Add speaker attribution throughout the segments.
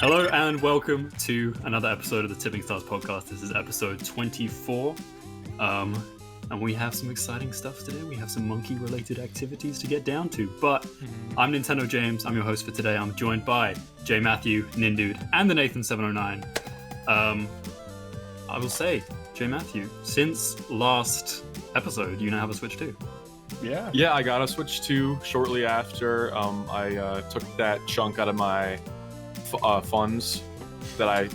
Speaker 1: Hello and welcome to another episode of the Tipping Stars podcast. This is episode 24. And we have some exciting stuff today. We have some monkey-related activities to get down to. But I'm Nintendo James. I'm your host for today. I'm joined by J Matthew, Nindude, and the Nathan709. I will say, J Matthew, since last episode, you now have a Switch 2.
Speaker 2: Yeah, I got a Switch 2 shortly after. I took that chunk out of my funds that I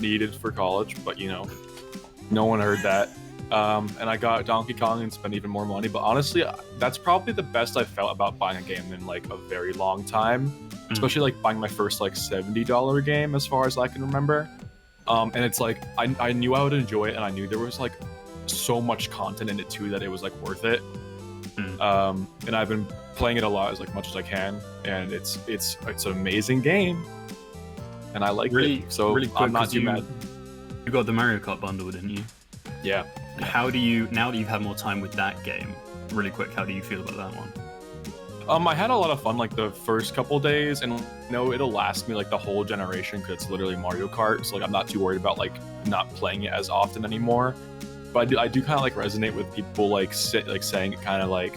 Speaker 2: needed for college, but no one heard that. And I got Donkey Kong and spent even more money. But honestly, that's probably the best I felt about buying a game in like a very long time. Especially like buying my first like $70 game, as far as I can remember. And it's like I knew I would enjoy it, and I knew there was like so much content in it too that it was like worth it. And I've been playing it a lot, as much as I can, and it's an amazing game, and I like it. So really quick, I'm not too mad.
Speaker 1: You got the Mario Kart bundle, didn't you?
Speaker 2: Yeah.
Speaker 1: How do you, now that you've had more time with that game, really quick, how do you feel about that one?
Speaker 2: I had a lot of fun like the first couple days, and it'll last me like the whole generation because it's literally Mario Kart. So like I'm not too worried about like not playing it as often anymore. But I do kind of like resonate with people like saying it kind of like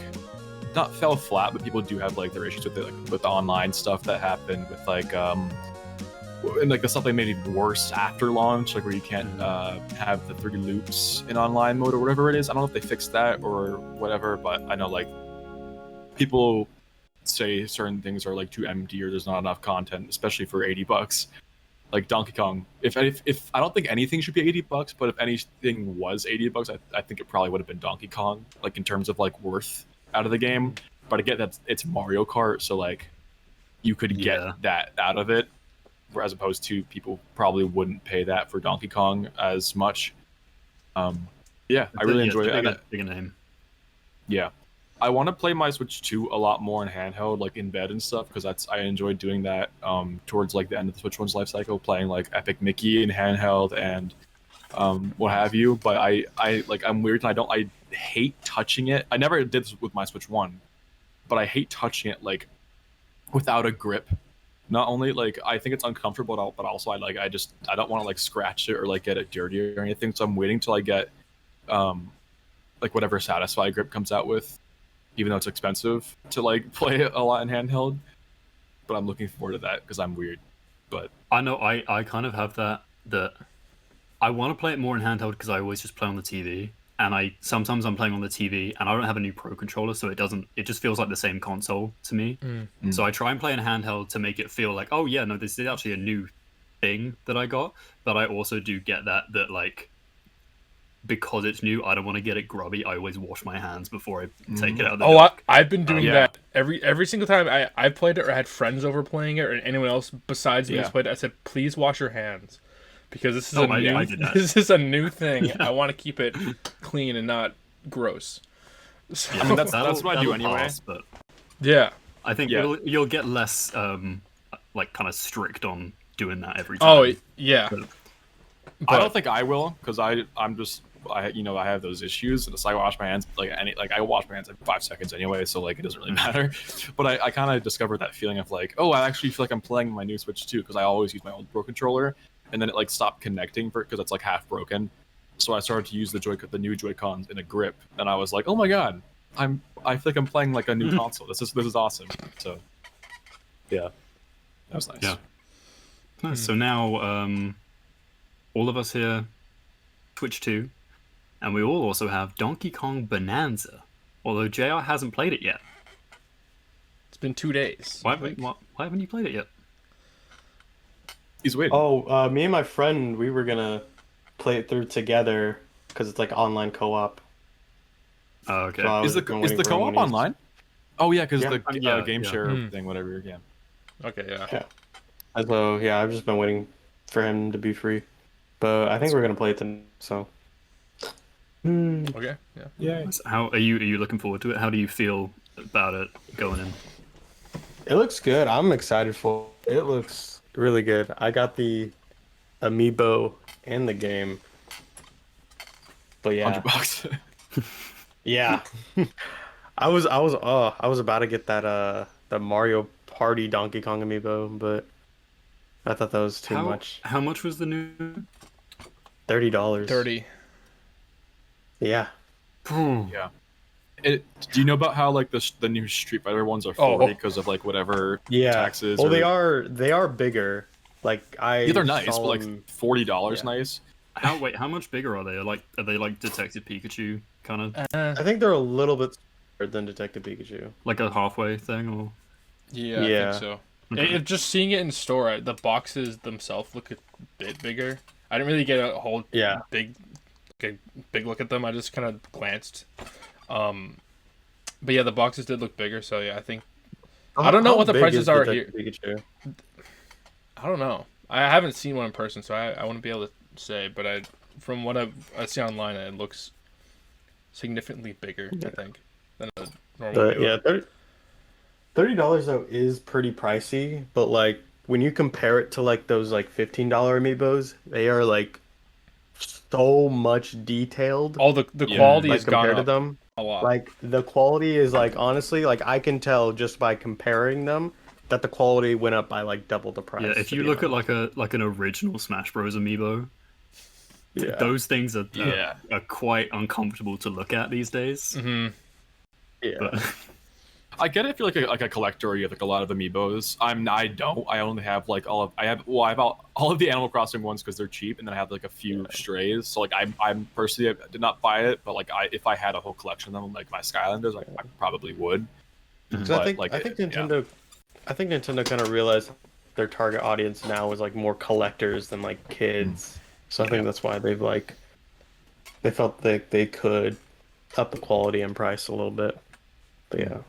Speaker 2: not fell flat, but people do have like their issues with it, like with the online stuff that happened with like and like the stuff they made even worse after launch, like where you can't have the 3 loops in online mode or whatever it is. I don't know if they fixed that or whatever, but I know like people say certain things are like too empty or there's not enough content, especially for $80. Like Donkey Kong, if I don't think anything should be $80, but if anything was $80, I think it probably would have been Donkey Kong, like in terms of like worth out of the game. But I get that it's Mario Kart, so like you could get that out of it, as opposed to people probably wouldn't pay that for Donkey Kong as much. I really enjoy it.
Speaker 1: Bigger name.
Speaker 2: Yeah. I want to play my Switch 2 a lot more in handheld, like in bed and stuff, because I enjoyed doing that towards like the end of the Switch 1's life cycle, playing like Epic Mickey in handheld and what have you. But I'm weird and I hate touching it. I never did this with my Switch 1, but I hate touching it like without a grip. Not only like I think it's uncomfortable, but also I don't want to like scratch it or like get it dirty or anything. So I'm waiting till I get like whatever Satisfy grip comes out with. Even though it's expensive to like play it a lot in handheld, but I'm looking forward to that because I'm weird. But
Speaker 1: I know I kind of have that I want to play it more in handheld because I always just play on the TV, and sometimes I'm playing on the TV and I don't have a new Pro controller, so it just feels like the same console to me. So I try and play in handheld to make it feel like, oh yeah, no, this is actually a new thing that I got. But I also do get that like, because it's new, I don't want to get it grubby. I always wash my hands before I take it out of the dock.
Speaker 3: I've been doing that every single time I've played it or had friends over playing it or anyone else besides me who's played it. I said, please wash your hands, because this is this is a new thing. I want to keep it clean and not gross. So,
Speaker 2: I mean that's what I do anyway.
Speaker 1: Pass, but
Speaker 3: yeah,
Speaker 1: I think you'll get less like kind of strict on doing that every time.
Speaker 3: Oh yeah.
Speaker 2: But I don't think I will, because I'm just I have those issues, and so I wash my hands I wash my hands in 5 seconds anyway, so like it doesn't really matter. But I kind of discovered that feeling of like, oh, I actually feel like I'm playing my new Switch 2, because I always use my old Pro controller, and then it like stopped connecting because it's like half broken. So I started to use the new Joy-Cons in a grip, and I was like, oh my god, I feel like I'm playing like a new console. This is awesome. So yeah, that was nice.
Speaker 1: Yeah. Nice. So now all of us here Switch 2. And we all also have Donkey Kong Bananza, although JR hasn't played it yet.
Speaker 3: It's been 2 days.
Speaker 1: Why haven't you played it yet?
Speaker 2: He's waiting.
Speaker 4: Oh, me and my friend, we were gonna play it through together because it's like online co-op.
Speaker 1: Oh, okay.
Speaker 4: So
Speaker 2: is the co-op online? Oh yeah, because the game share
Speaker 3: Hmm.
Speaker 2: thing, whatever. Yeah.
Speaker 3: Okay, yeah.
Speaker 4: So yeah, I've just been waiting for him to be free, but I think we're gonna play it tonight. So.
Speaker 3: Okay, yeah.
Speaker 4: Yeah.
Speaker 1: How are you looking forward to it? How do you feel about it going in?
Speaker 4: It looks good. I'm excited for it. It looks really good. I got the amiibo and the game. But yeah.
Speaker 2: $100.
Speaker 4: Yeah. I was about to get that the Mario Party Donkey Kong amiibo, but I thought that was too much.
Speaker 1: How much was the new?
Speaker 4: $30.
Speaker 3: 30.
Speaker 4: Yeah.
Speaker 2: Yeah. Do you know about how like the new Street Fighter ones are 40 because of like whatever taxes?
Speaker 4: Well,
Speaker 2: or...
Speaker 4: they are bigger. Like
Speaker 2: they're nice, but like
Speaker 4: them...
Speaker 2: $40 nice.
Speaker 1: How much bigger are they? Are they like Detective Pikachu kind of?
Speaker 4: I think they're a little bit smaller than Detective Pikachu.
Speaker 1: Like a halfway thing, or?
Speaker 3: Yeah, I think so.
Speaker 1: Okay.
Speaker 3: Just seeing it in store, the boxes themselves look a bit bigger. I didn't really get a whole big look at them. I just kind of glanced. But yeah, the boxes did look bigger. So yeah, I think I don't know what the prices are here.
Speaker 4: Pikachu?
Speaker 3: I don't know. I haven't seen one in person, so I wouldn't be able to say. But from what I see online, it looks significantly bigger. I think than a normal.
Speaker 4: But yeah, $30 though is pretty pricey. But like when you compare it to like those like $15 amiibos, they are like so much detailed.
Speaker 3: All the quality
Speaker 4: like
Speaker 3: is gone
Speaker 4: compared to
Speaker 3: up
Speaker 4: them.
Speaker 3: a lot.
Speaker 4: Like the quality is like honestly like I can tell just by comparing them that the quality went up by like double the price.
Speaker 1: Yeah, if you look at like an original Smash Bros. Amiibo, those things are quite uncomfortable to look at these days.
Speaker 3: Mm-hmm.
Speaker 4: Yeah.
Speaker 2: But... I get it if you're like a collector or you have like a lot of amiibos. I don't. I only have like all of the Animal Crossing ones because they're cheap, and then I have like a few strays. So like I'm personally I did not buy it, but like if I had a whole collection of them, like my Skylanders, like I probably would.
Speaker 4: But, I think Nintendo, I think Nintendo kind of realized their target audience now is like more collectors than like kids. So I think that's why they felt that they could up the quality and price a little bit. But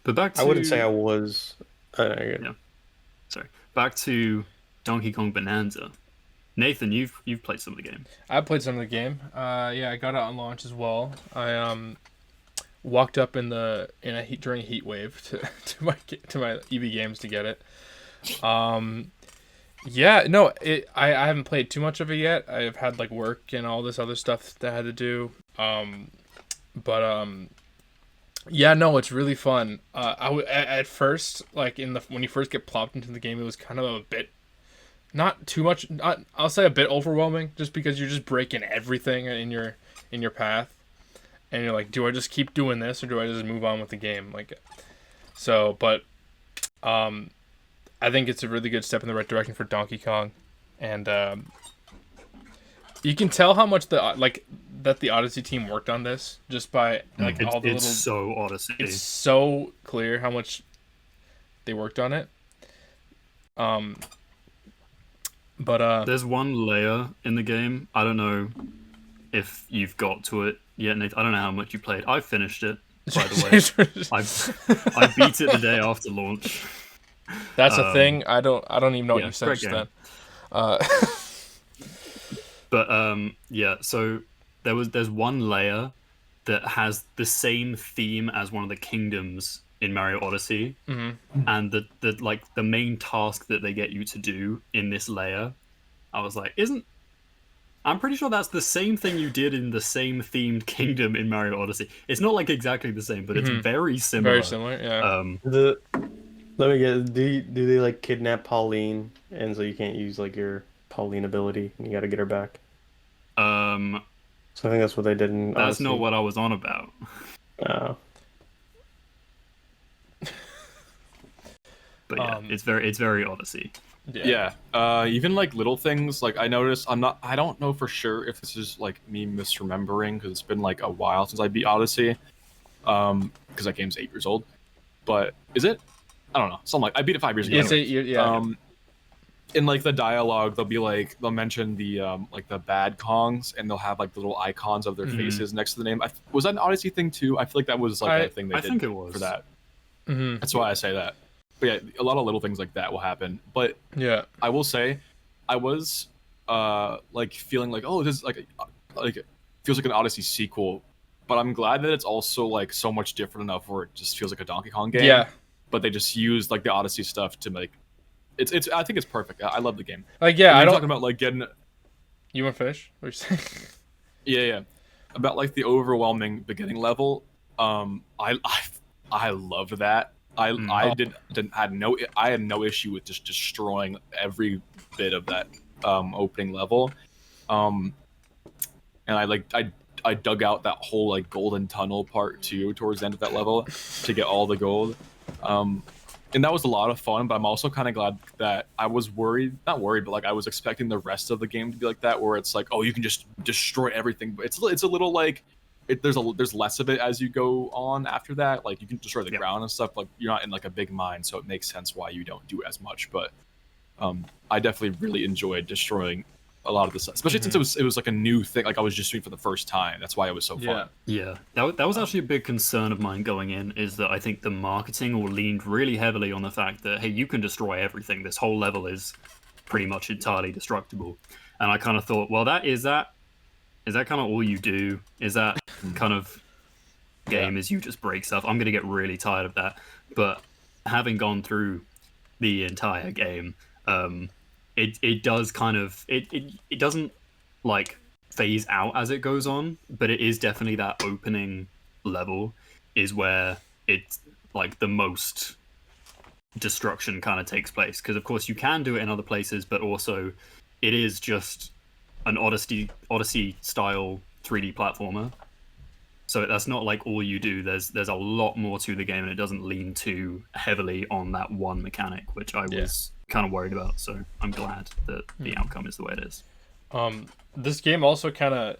Speaker 1: but back to...
Speaker 4: I wouldn't say I was...
Speaker 1: Sorry. Back to Donkey Kong Bananza. Nathan, you've played some of the game.
Speaker 3: I played some of the game. I got it on launch as well. I walked up during a heat wave to my EB Games to get it. I haven't played too much of it yet. I've had like work and all this other stuff that I had to do. It's really fun. At first, like when you first get plopped into the game, it was kind of a bit, not too much. I'll say a bit overwhelming, just because you're just breaking everything in your path, and you're like, do I just keep doing this or do I just move on with the game? I think it's a really good step in the right direction for Donkey Kong, and you can tell how much that the Odyssey team worked on this just by like all the little.
Speaker 1: It's so Odyssey.
Speaker 3: It's so clear how much they worked on it.
Speaker 1: There's one layer in the game. I don't know if you've got to it yet, Nathan. I don't know how much you played. I finished it, by the way. I beat it the day after launch.
Speaker 3: That's a thing. I don't even know what you said then.
Speaker 1: So there's one layer that has the same theme as one of the kingdoms in Mario Odyssey, and the main task that they get you to do in this layer, I was like, I'm pretty sure that's the same thing you did in the same themed kingdom in Mario Odyssey. It's not like exactly the same, but it's very similar.
Speaker 3: Very similar, yeah.
Speaker 4: Let me get. Do they like kidnap Pauline, and so you can't use like your Pauline ability, and you got to get her back? So I think that's what they did in
Speaker 1: That's
Speaker 4: Odyssey.
Speaker 1: not what I was on about.
Speaker 4: Oh.
Speaker 1: But yeah, it's very Odyssey.
Speaker 2: Yeah. Even like little things, like I noticed, I don't know for sure if this is like me misremembering because it's been like a while since I beat Odyssey, because that game's 8 years old. But is it? I don't know. Something like I beat it 5 years ago.
Speaker 3: It's 8 years. Yeah.
Speaker 2: In like the dialogue, they'll mention the like the bad Kongs, and they'll have like the little icons of their faces next to the name. Was that an Odyssey thing too? I feel like that was like a thing they did.
Speaker 1: I think it was
Speaker 2: for that. That's why I say that. But yeah, a lot of little things like that will happen. But
Speaker 3: yeah,
Speaker 2: I will say, I was like feeling like, oh, this is like it feels like an Odyssey sequel. But I'm glad that it's also like so much different enough where it just feels like a Donkey Kong game.
Speaker 3: Yeah.
Speaker 2: But they just used like the Odyssey stuff to make it's. I think it's perfect. I love the game.
Speaker 3: Like yeah,
Speaker 2: I'm talking about like getting.
Speaker 3: You want to finish? What are you saying?
Speaker 2: Yeah. About like the overwhelming beginning level. I love that. I had no issue with just destroying every bit of that opening level. And I dug out that whole like golden tunnel part too towards the end of that level to get all the gold. And that was a lot of fun, but I'm also kind of glad that I was not worried, but like I was expecting the rest of the game to be like that, where it's like, oh, you can just destroy everything. But it's a little like there's less of it as you go on after that. Like you can destroy the ground and stuff. Like you're not in like a big mine, so it makes sense why you don't do as much. But I definitely really enjoyed destroying a lot of this, especially since it was like a new thing. Like I was just doing for the first time. That's why it was so fun.
Speaker 1: Yeah, that was actually a big concern of mine going in. Is that I think the marketing all leaned really heavily on the fact that hey, you can destroy everything. This whole level is pretty much entirely destructible. And I kind of thought, well, is that kind of all you do? Is that kind of game is you just break stuff? I'm gonna get really tired of that. But having gone through the entire game, it does kind of it doesn't like phase out as it goes on, but it is definitely that opening level is where it's like the most destruction kind of takes place, because of course you can do it in other places, but also it is just an Odyssey style 3D platformer. So that's not like all you do. There's a lot more to the game, and it doesn't lean too heavily on that one mechanic, which I was kind of worried about. So I'm glad that the outcome is the way it is.
Speaker 3: This game also kind of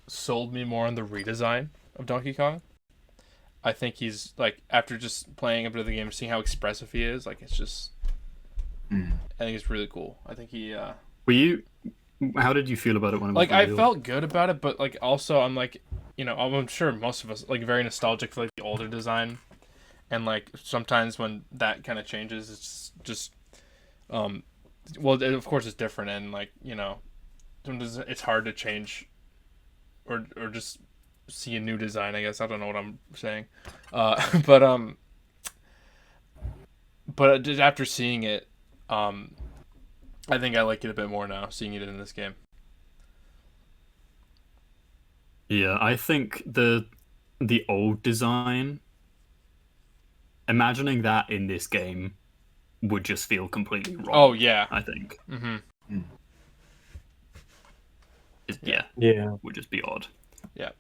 Speaker 3: sold me more on the redesign of Donkey Kong. I think he's like, after just playing a bit of the game, seeing how expressive he is, like it's just, I think it's really cool. I think he.
Speaker 1: How did you feel about it when it was
Speaker 3: like
Speaker 1: revealed?
Speaker 3: I felt good about it, but like also I'm like, you know, I'm sure most of us like very nostalgic for like the older design, and like sometimes when that kind of changes, it's just, well, of course it's different, and like, you know, sometimes it's hard to change, or just see a new design. I guess I don't know what I'm saying, but just after seeing it, I think I like it a bit more now, seeing it in this game.
Speaker 1: Yeah, I think the old design, imagining that in this game would just feel completely wrong.
Speaker 3: Oh yeah,
Speaker 1: I think. Would just be odd.
Speaker 3: Yeah,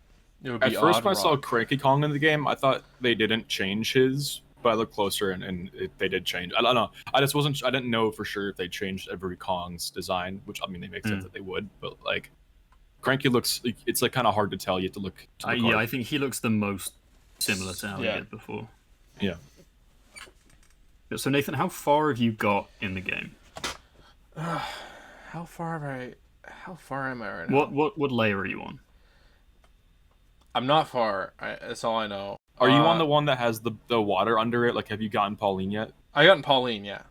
Speaker 3: it would be
Speaker 2: At first,
Speaker 3: odd,
Speaker 2: when I saw
Speaker 3: wrong.
Speaker 2: Cranky Kong in the game, I thought they didn't change his, but I looked closer and they did change. I don't know. I didn't know for sure if they changed every Kong's design, which I mean, they make sense that they would, but like Cranky looks, it's like kind of hard to tell. You have to look.
Speaker 1: Yeah, I think he looks the most similar to how he did before.
Speaker 2: Yeah.
Speaker 1: So Nathan, how far have you got in the game?
Speaker 3: How far am I right now?
Speaker 1: What layer are you on?
Speaker 3: I'm not far. That's all I know.
Speaker 2: Are you on the one that has the water under it? Like, have you gotten Pauline yet?
Speaker 3: I got Pauline, yeah.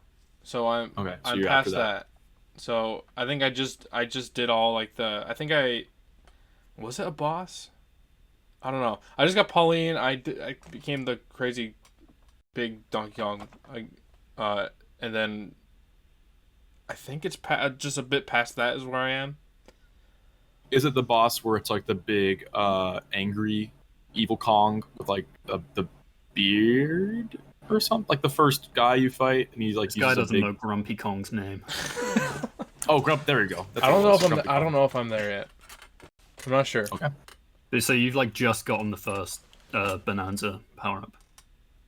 Speaker 3: So I'm
Speaker 2: you're
Speaker 3: past
Speaker 2: after
Speaker 3: that. So I think I just did all like was it a boss? I don't know. I just got Pauline. I became the crazy big Donkey Kong. And then I think it's just a bit past that is where I am.
Speaker 2: Is it the boss where it's like the big angry evil Kong with like the beard or something? Like the first guy you fight, and he's like,
Speaker 1: this guy doesn't know Grumpy Kong's name.
Speaker 2: Oh, Grump! There we go.
Speaker 3: I don't know if I'm there yet. I'm not sure.
Speaker 2: Okay.
Speaker 1: So you've like just gotten the first Bananza power up.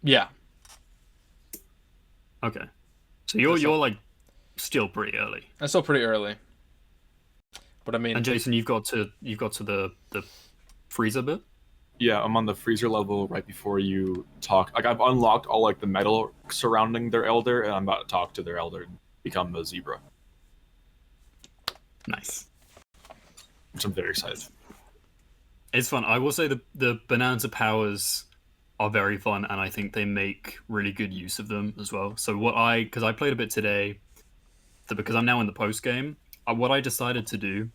Speaker 3: Yeah.
Speaker 1: Okay. So you're like still pretty early.
Speaker 3: That's still pretty early. But I mean,
Speaker 1: and Jason, you've got to the freezer bit.
Speaker 2: Yeah, I'm on the freezer level right before you talk. Like I've unlocked all like the metal surrounding their elder, and I'm about to talk to their elder and become a zebra.
Speaker 1: Nice.
Speaker 2: Which I'm very excited.
Speaker 1: It's fun. I will say the Bananza powers are very fun, and I think they make really good use of them as well. So because I played a bit today, because I'm now in the post game, what I decided to do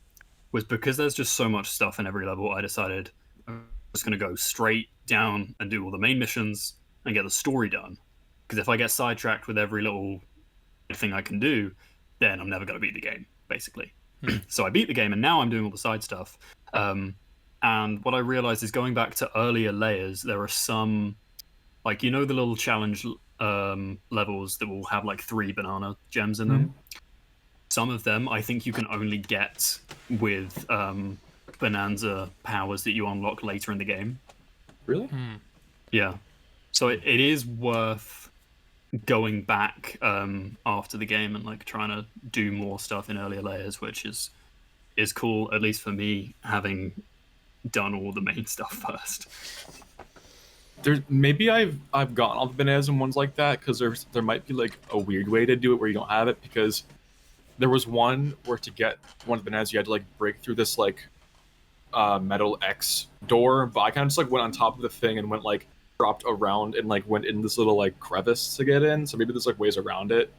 Speaker 1: was, because there's just so much stuff in every level, I decided I'm just going to go straight down and do all the main missions and get the story done. Because if I get sidetracked with every little thing I can do, then I'm never going to beat the game, basically. So I beat the game, and now I'm doing all the side stuff. And what I realized is, going back to earlier layers, there are some, like, you know, the little challenge levels that will have like 3 banana gems in them. Some of them I think you can only get with Bananza powers that you unlock later in the game.
Speaker 2: Really?
Speaker 1: Yeah. So it is worth going back after the game and like trying to do more stuff in earlier layers, which is cool, at least for me, having done all the main stuff first.
Speaker 2: Maybe I've gotten all the bananas and ones like that because there might be like a weird way to do it where you don't have it, because there was one where to get one of the bananas you had to like break through this like metal X door, but I kind of just like went on top of the thing and went like dropped around and like went in this little like crevice to get in. So maybe there's like ways around it.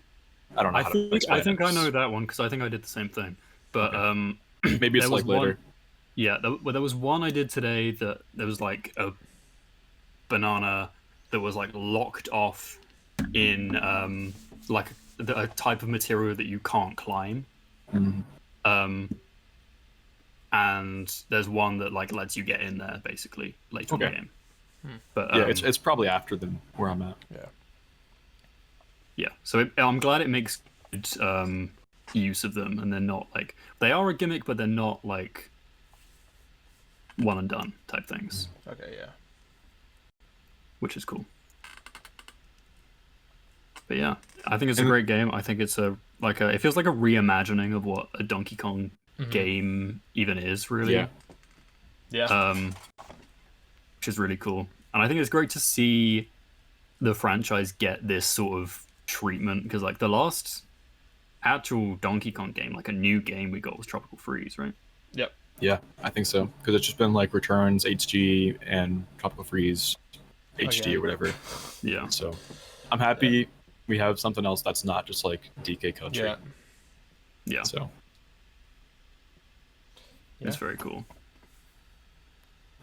Speaker 2: I don't know.
Speaker 1: I think I know that one because I think I did the same thing. But
Speaker 2: okay. Maybe it's like later.
Speaker 1: Yeah, there was one I did today that there was like a banana that was like locked off in like a type of material that you can't climb. And there's one that like lets you get in there basically later in the game. But
Speaker 2: yeah, it's probably after where I'm at.
Speaker 1: Yeah. So I'm glad it makes good use of them, and they're not like, they are a gimmick, but they're not like one and done type things.
Speaker 3: Okay, yeah.
Speaker 1: Which is cool. But yeah, I think it's a great game. I think it's it feels like a reimagining of what a Donkey Kong game even is, really.
Speaker 3: Yeah.
Speaker 1: Which is really cool. And I think it's great to see the franchise get this sort of treatment, because like the last actual Donkey Kong game, like a new game we got, was Tropical Freeze, right?
Speaker 3: Yep.
Speaker 2: Yeah, I think so, because it's just been like Returns HD and Tropical Freeze HD or whatever.
Speaker 1: Yeah.
Speaker 2: So I'm happy we have something else that's not just like DK Country.
Speaker 1: Yeah.
Speaker 2: So
Speaker 1: it's very cool.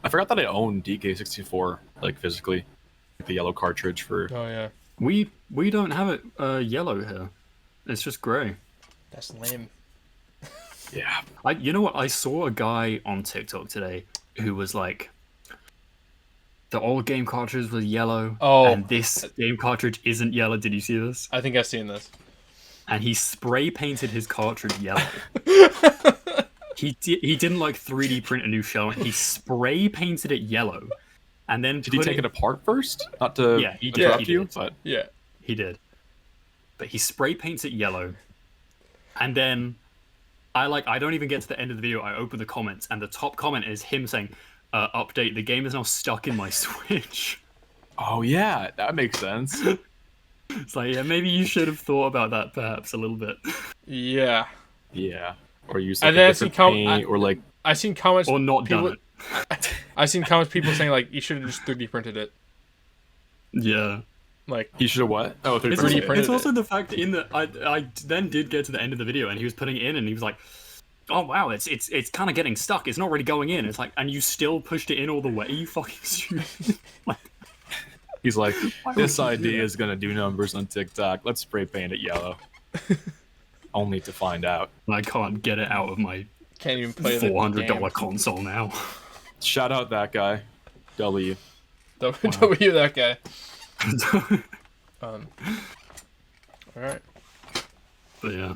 Speaker 2: I forgot that I own DK64 like physically, like the yellow cartridge for.
Speaker 3: Oh yeah.
Speaker 1: We don't have it yellow here. It's just gray.
Speaker 3: That's lame.
Speaker 2: Yeah.
Speaker 1: You know what? I saw a guy on TikTok today who was like, the old game cartridge was yellow, and this game cartridge isn't yellow. Did you see this?
Speaker 3: I think I've seen this.
Speaker 1: And he spray painted his cartridge yellow. He didn't like 3D print a new shell. He spray painted it yellow, and then
Speaker 2: did he take it apart first? Not to interrupt you, but
Speaker 3: yeah,
Speaker 1: he did. But he spray paints it yellow, and then I don't even get to the end of the video. I open the comments, and the top comment is him saying, "Update: the game is now stuck in my Switch."
Speaker 2: Oh yeah, that makes sense.
Speaker 1: It's like, yeah, maybe you should have thought about that perhaps a little bit.
Speaker 3: Yeah.
Speaker 2: Yeah. Or use like a different paint, or like
Speaker 3: I seen comments
Speaker 1: or not done
Speaker 3: it. I seen comments people saying like you should have just 3D printed it.
Speaker 1: Yeah.
Speaker 3: Like
Speaker 2: he should have what? Oh, 3D
Speaker 3: printed
Speaker 1: It's also the fact that I then did get to the end of the video and he was putting it in and he was like, "Oh wow, it's kind of getting stuck. It's not really going in." It's like, and you still pushed it in all the way. You fucking stupid.
Speaker 2: He's like, this idea is gonna do numbers on TikTok. Let's spray paint it yellow. Only to find out
Speaker 1: I can't get it out of my
Speaker 3: can't even play
Speaker 1: $400 console now.
Speaker 2: Shout out that guy, W.
Speaker 3: W that guy. All right.
Speaker 1: But yeah.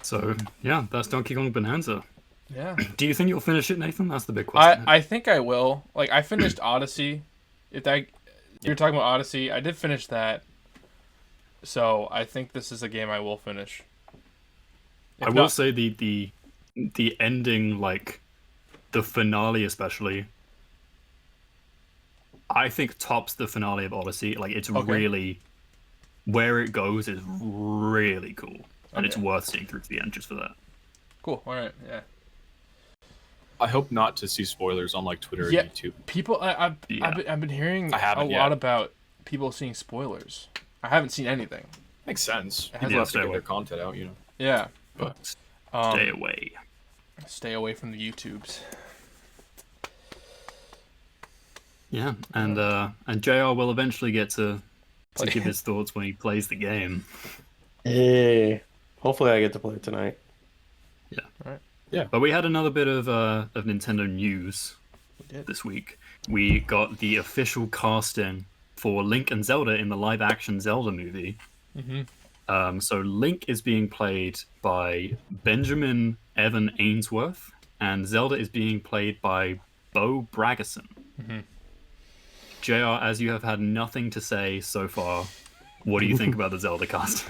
Speaker 1: So yeah, that's Donkey Kong Bananza.
Speaker 3: Yeah.
Speaker 1: Do you think you'll finish it, Nathan? That's the big question.
Speaker 3: I think I will. Like I finished Odyssey. You're talking about Odyssey, I did finish that. So I think this is a game I will finish.
Speaker 1: I will say the ending, like the finale especially, I think tops the finale of Odyssey. Like it's really, where it goes is really cool, and it's worth seeing through to the end just for that.
Speaker 3: Cool. All right. Yeah.
Speaker 2: I hope not to see spoilers on like Twitter or YouTube.
Speaker 3: People, I've been hearing a lot about people seeing spoilers. I haven't seen anything.
Speaker 2: Makes sense. People have to get their content out, you know.
Speaker 3: Yeah.
Speaker 1: But stay away.
Speaker 3: Stay away from the YouTubes.
Speaker 1: Yeah, and JR will eventually get to give his thoughts when he plays the game.
Speaker 4: Hey, hopefully I get to play it tonight.
Speaker 1: Yeah.
Speaker 3: All right.
Speaker 1: Yeah. But we had another bit of Nintendo news this week. We got the official casting for Link and Zelda in the live-action Zelda movie. So Link is being played by Benjamin Evan Ainsworth, and Zelda is being played by Bo Bragason. JR, as you have had nothing to say so far, what do you think about the Zelda cast?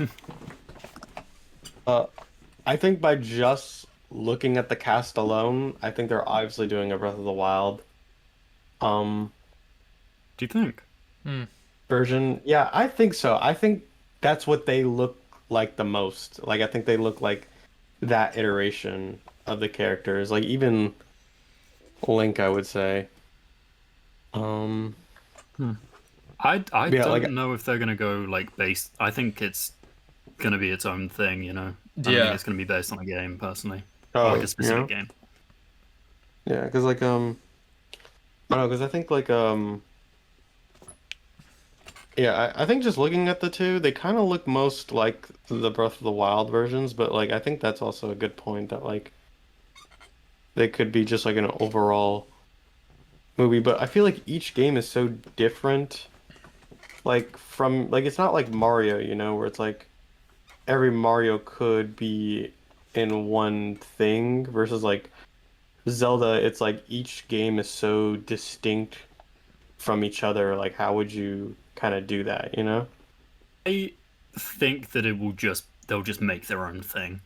Speaker 4: I think by just looking at the cast alone, I think they're obviously doing a Breath of the Wild
Speaker 1: Do you think?
Speaker 4: version. Yeah, I think so. I think that's what they look like the most. Like, I think they look like that iteration of the characters. Like, even Link, I would say.
Speaker 1: I
Speaker 4: Yeah,
Speaker 1: don't know if they're gonna go like based. I think it's gonna be its own thing. I don't think it's gonna be based on a game personally, or like a specific game.
Speaker 4: Yeah, because like I don't know, because I think like yeah, I think just looking at the two, they kind of look most like the Breath of the Wild versions, but like I think that's also a good point that like they could be just like an overall movie, but I feel like each game is so different. Like from like it's not like Mario, where it's like every Mario could be in one thing versus like Zelda, it's like each game is so distinct from each other. Like how would you kind of do that,
Speaker 1: I think that they'll just make their own thing.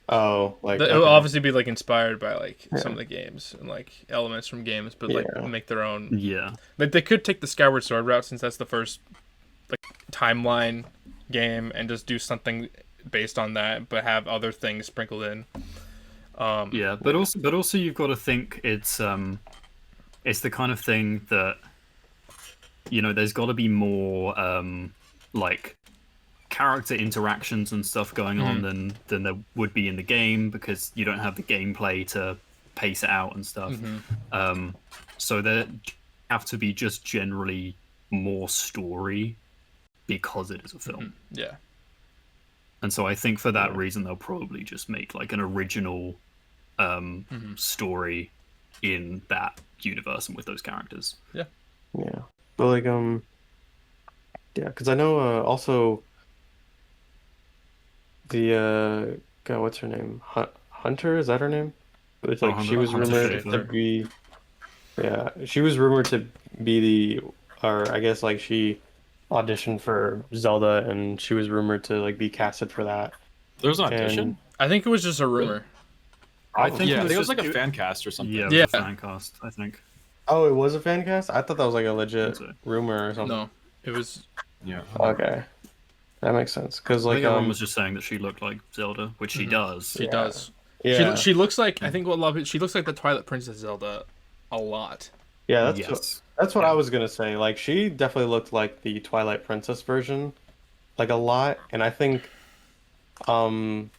Speaker 4: Oh, like
Speaker 3: it'll obviously be like inspired by like some of the games and like elements from games, but like make their own.
Speaker 1: Yeah,
Speaker 3: like they could take the Skyward Sword route since that's the first like timeline game and just do something based on that, but have other things sprinkled in.
Speaker 1: Yeah, but also you've got to think it's the kind of thing that there's got to be more like character interactions and stuff going on than there would be in the game because you don't have the gameplay to pace it out and stuff. So there have to be just generally more story because it is a film.
Speaker 3: Yeah.
Speaker 1: And so I think for that reason they'll probably just make like an original story in that universe and with those characters.
Speaker 3: Yeah.
Speaker 4: But like yeah, because I know also the God, what's her name? Hunter, is that her name? It's like she was rumored to be. Yeah, she was rumored to be or I guess like she auditioned for Zelda, and she was rumored to like be casted for that.
Speaker 2: There was an audition.
Speaker 4: And
Speaker 3: I think it was just a rumor.
Speaker 1: I think
Speaker 2: it was like a fan cast or something.
Speaker 1: Yeah, it was a fan cast, I think.
Speaker 4: Oh, it was a fan cast? I thought that was like a legit rumor or something.
Speaker 3: No, it was.
Speaker 2: Yeah.
Speaker 4: Okay, that makes sense. Because like
Speaker 1: everyone was just saying that she looked like Zelda, which she does.
Speaker 3: She does.
Speaker 4: Yeah.
Speaker 3: She looks like, I think what a lot of she looks like the Twilight Princess Zelda a lot.
Speaker 4: Yeah, that's what I was gonna say. Like she definitely looked like the Twilight Princess version, like a lot. And I think, Bo,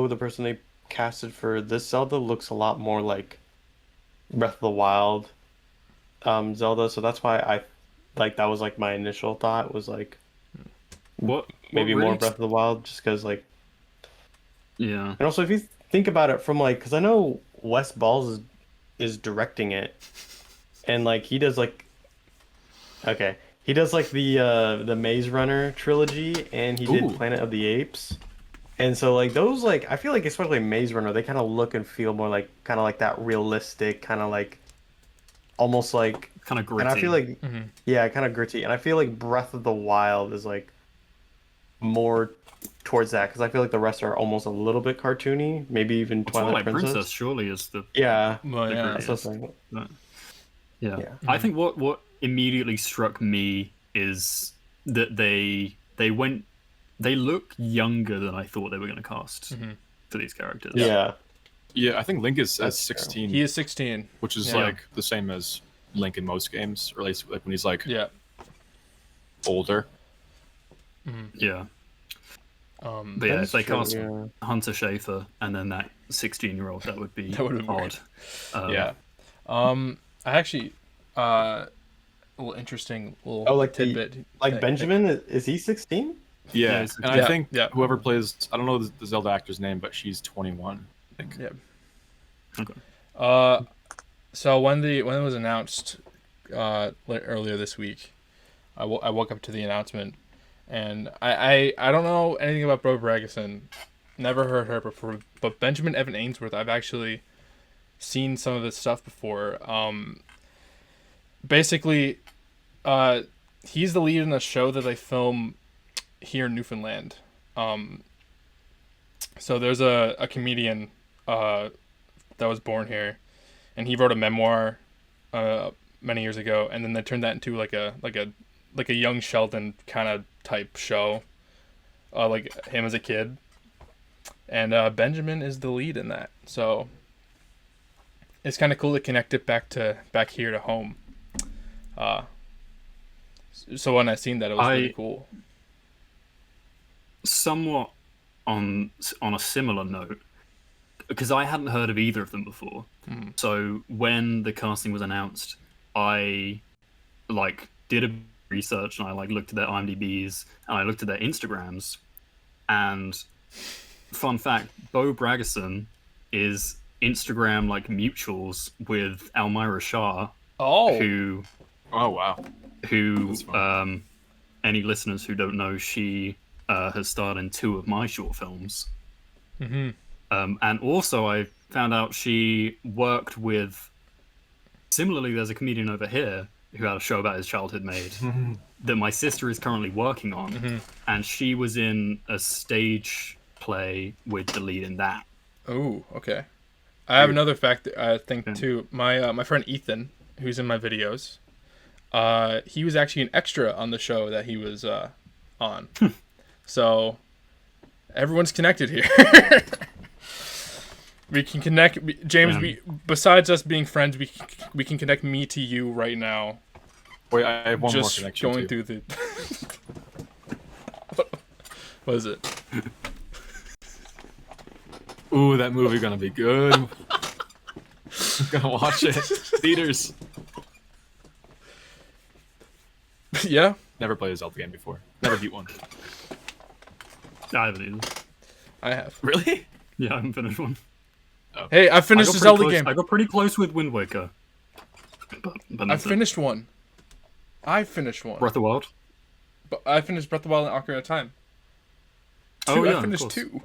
Speaker 4: the person they casted for this Zelda, looks a lot more like Breath of the Wild, Zelda. So that's why I, like, that was like my initial thought was like, maybe more Breath of the Wild, just because like.
Speaker 1: Yeah.
Speaker 4: And also, if you think about it from like, because I know Wes Balls is directing it, and like he does like the Maze Runner trilogy, and he did Planet of the Apes, and so like those, like I feel like especially Maze Runner, they kind of look and feel more like kind of like that realistic kind of like almost like
Speaker 1: kind of gritty.
Speaker 4: And I feel like kind of gritty, and I feel like Breath of the Wild is like more towards that, because I feel like the rest are almost a little bit cartoony, maybe even Twilight Princess
Speaker 1: surely is the I think what immediately struck me is that they look younger than I thought they were going to cast for these characters.
Speaker 2: I think Link is 16.
Speaker 3: He is 16,
Speaker 2: which is like the same as Link in most games, or at least like when he's like older.
Speaker 1: But yeah, if they cast Hunter Schafer and then that 16-year-old, that would be odd.
Speaker 3: I actually a little interesting little tidbit.
Speaker 4: Benjamin, is he 16?
Speaker 2: Yeah, and I think whoever plays, I don't know the Zelda actor's name, but she's 21, I think.
Speaker 3: Yeah. Okay. So when it was announced, earlier this week. I woke up to the announcement, and I don't know anything about Bo Bragason. Never heard her before, but Benjamin Evan Ainsworth, I've actually seen some of his stuff before. Basically, he's the lead in a show that they film here in Newfoundland. So there's a comedian that was born here, and he wrote a memoir many years ago, and then they turned that into like a young Sheldon kind of type show, like him as a kid. And Benjamin is the lead in that, so it's kind of cool to connect it back here to home. So when I seen that, it was really cool.
Speaker 1: Somewhat on a similar note, because I hadn't heard of either of them before. So when the casting was announced, I did a research, and I looked at their IMDb's, and I looked at their Instagrams, and fun fact, Bo Bragason is Instagram mutuals with Elmira Shah.
Speaker 3: Oh
Speaker 2: wow.
Speaker 1: Who any listeners who don't know, she has starred in 2 of my short films.
Speaker 3: Mm-hmm.
Speaker 1: And also I found out she worked with, similarly, there's a comedian over here who had a show about his childhood made that my sister is currently working on, and she was in a stage play with the lead in that.
Speaker 3: Oh, okay. I have another fact I think too. My friend Ethan, who's in my videos, he was actually an extra on the show that he was on. So everyone's connected here. We can connect, James. Besides us being friends, we can connect me to you right now.
Speaker 2: Wait, I have one more
Speaker 3: just
Speaker 2: connection.
Speaker 3: Going through the. What is it?
Speaker 2: Ooh, that movie gonna be good. I'm gonna watch it. Theaters.
Speaker 3: Yeah.
Speaker 2: Never played a Zelda game before. Never beat one.
Speaker 1: I haven't either.
Speaker 3: I have.
Speaker 2: Really?
Speaker 1: Yeah, I haven't finished one.
Speaker 2: Oh.
Speaker 3: Hey, I finished the Zelda game.
Speaker 1: I got pretty close with Wind Waker. But
Speaker 3: I finished one.
Speaker 1: Breath of the Wild?
Speaker 3: But I finished Breath of the Wild and Ocarina of Time. I finished 2.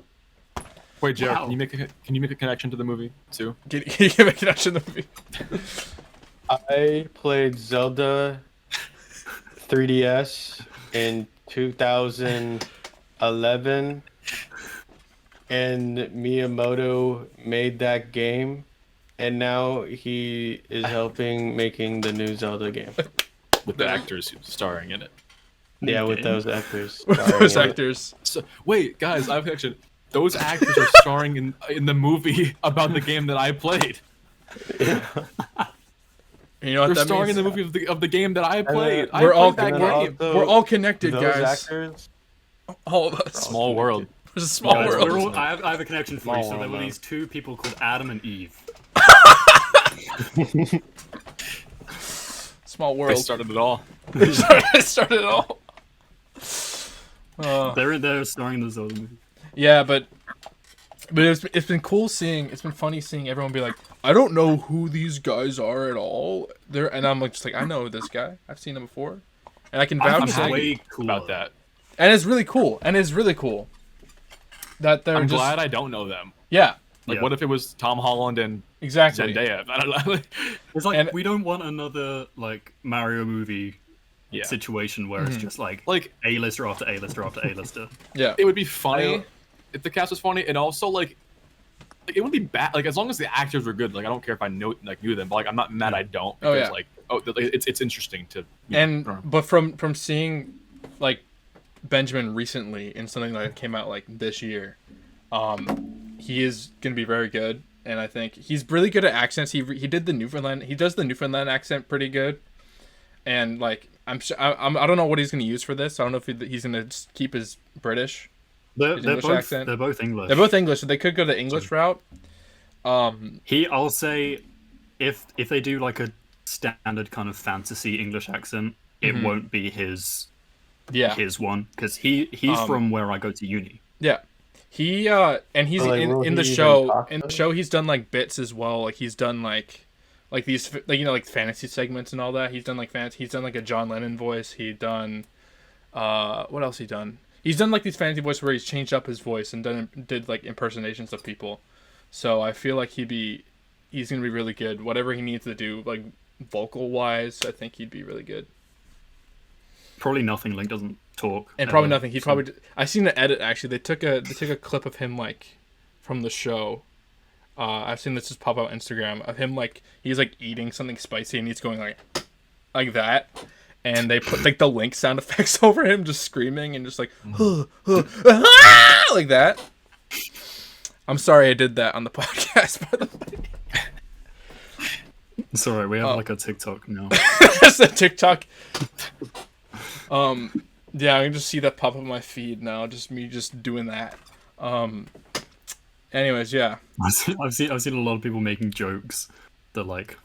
Speaker 2: Wait, Jared, wow. Can you make a connection to the movie too?
Speaker 3: Can you make a connection to the movie?
Speaker 4: I played Zelda 3DS in 2011, and Miyamoto made that game, and now he is helping making the new Zelda game.
Speaker 2: With the actors starring in it.
Speaker 4: Yeah, with those actors.
Speaker 2: So, wait, guys, I have a connection. Those actors are starring in the movie about the game that I played.
Speaker 3: Yeah. You know what
Speaker 2: They're
Speaker 3: that
Speaker 2: starring
Speaker 3: means?
Speaker 2: in the movie of the game that I played.
Speaker 3: We're all connected,
Speaker 4: those
Speaker 3: guys.
Speaker 4: Actors,
Speaker 3: all of us.
Speaker 2: Small world.
Speaker 3: It's a small world.
Speaker 1: I have a connection for you. So there were these 2 people called Adam and Eve.
Speaker 3: Small world.
Speaker 2: They started it all.
Speaker 3: They started it all.
Speaker 1: They're starring in the Zelda movie.
Speaker 3: Yeah, but it's been cool seeing. It's been funny seeing everyone be like, I don't know who these guys are at all. And I'm just like, I know this guy. I've seen him before, and I can vouch
Speaker 2: I'm way cool about that.
Speaker 3: And it's really cool. That they're.
Speaker 2: I'm glad I don't know them.
Speaker 3: Yeah.
Speaker 2: What if it was Tom Holland and
Speaker 3: exactly
Speaker 2: Zendaya? I don't know.
Speaker 1: It's we don't want another Mario movie situation where it's just A-lister after A-lister after A-lister.
Speaker 3: Yeah.
Speaker 2: It would be funny if the cast was funny, and also it wouldn't be bad. As long as the actors were good. I don't care if I knew them, but I'm not mad I don't. Because, it's interesting to.
Speaker 3: But from seeing Benjamin recently in something that came out this year, he is gonna be very good, and I think he's really good at accents. He did the Newfoundland. He does the Newfoundland accent pretty good, and I don't know what he's gonna use for this. I don't know if he's gonna keep his British.
Speaker 1: They're both English.
Speaker 3: They're both English, so they could go the English route.
Speaker 1: I'll say, if they do a standard kind of fantasy English accent, it won't be his one, because he's from where I go to uni.
Speaker 3: Yeah, he's in the show. In the show, he's done bits as well. He's done like these, like, you know, like fantasy segments and all that. He's done like he's done like a John Lennon voice. He done what else he done? He's done like these fantasy voices where he's changed up his voice and did like impersonations of people. So I feel like he's gonna be really good. Whatever he needs to do, like vocal wise, I think he'd be really good.
Speaker 1: Probably nothing. Link doesn't talk.
Speaker 3: And probably nothing. He probably. I seen the edit actually. They took a clip of him like from the show. I've seen this just pop out on Instagram of him like he's like eating something spicy and he's going like that, and they put like the Link sound effects over him just screaming and just like like that. I'm sorry I did that on the podcast, by the way.
Speaker 1: It's alright, we have like a TikTok now.
Speaker 3: That's a TikTok. Yeah, I can just see that pop up on my feed now. Just me just doing that. Anyways, yeah.
Speaker 1: I've seen a lot of people making jokes that like,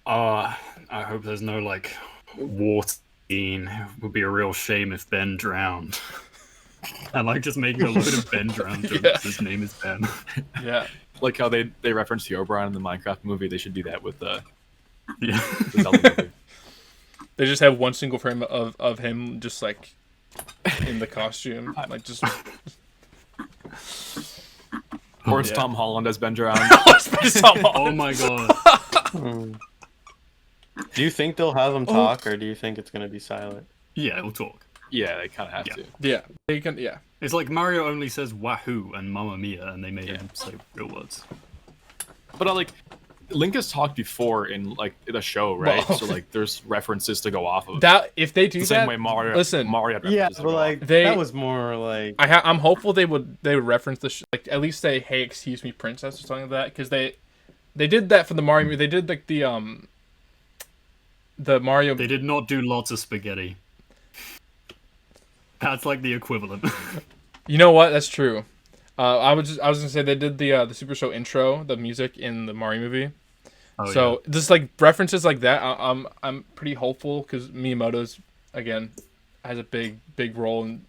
Speaker 1: I hope there's no like water scene. It would be a real shame if Ben drowned. And like just making a load of Ben drowned jokes. Yeah. His name is Ben.
Speaker 3: Yeah.
Speaker 2: Like how they reference the O'Brien in the Minecraft movie. They should do that with the
Speaker 1: Zelda
Speaker 2: movie.
Speaker 3: They just have one single frame of him just like in the costume, like just.
Speaker 2: Or it's Tom Holland as Ben drowned.
Speaker 1: Oh my god.
Speaker 4: Do you think they'll have him talk, or do you think it's gonna be silent?
Speaker 1: Yeah, it'll talk.
Speaker 2: Yeah, they kind of have to.
Speaker 3: Yeah, they can. Yeah,
Speaker 1: it's like Mario only says "wahoo" and "Mamma Mia," and they made him say real words.
Speaker 2: But like, Link has talked before in like the show, right? Well, so like, there's references to go off of.
Speaker 3: That if they do
Speaker 2: the
Speaker 3: that,
Speaker 2: same way Mario.
Speaker 3: Listen,
Speaker 2: Mario had
Speaker 4: yeah, but like that was more like.
Speaker 3: I'm hopeful they would reference the like at least say, "Hey, excuse me, princess," or something like that, because they did that for the Mario movie. They did like the Mario.
Speaker 1: They did not do lots of spaghetti. That's like the equivalent.
Speaker 3: You know what? That's true. I was gonna say they did the Super Show intro, the music in the Mario movie. Oh, so just like references like that, I'm pretty hopeful because Miyamoto's again has a big role in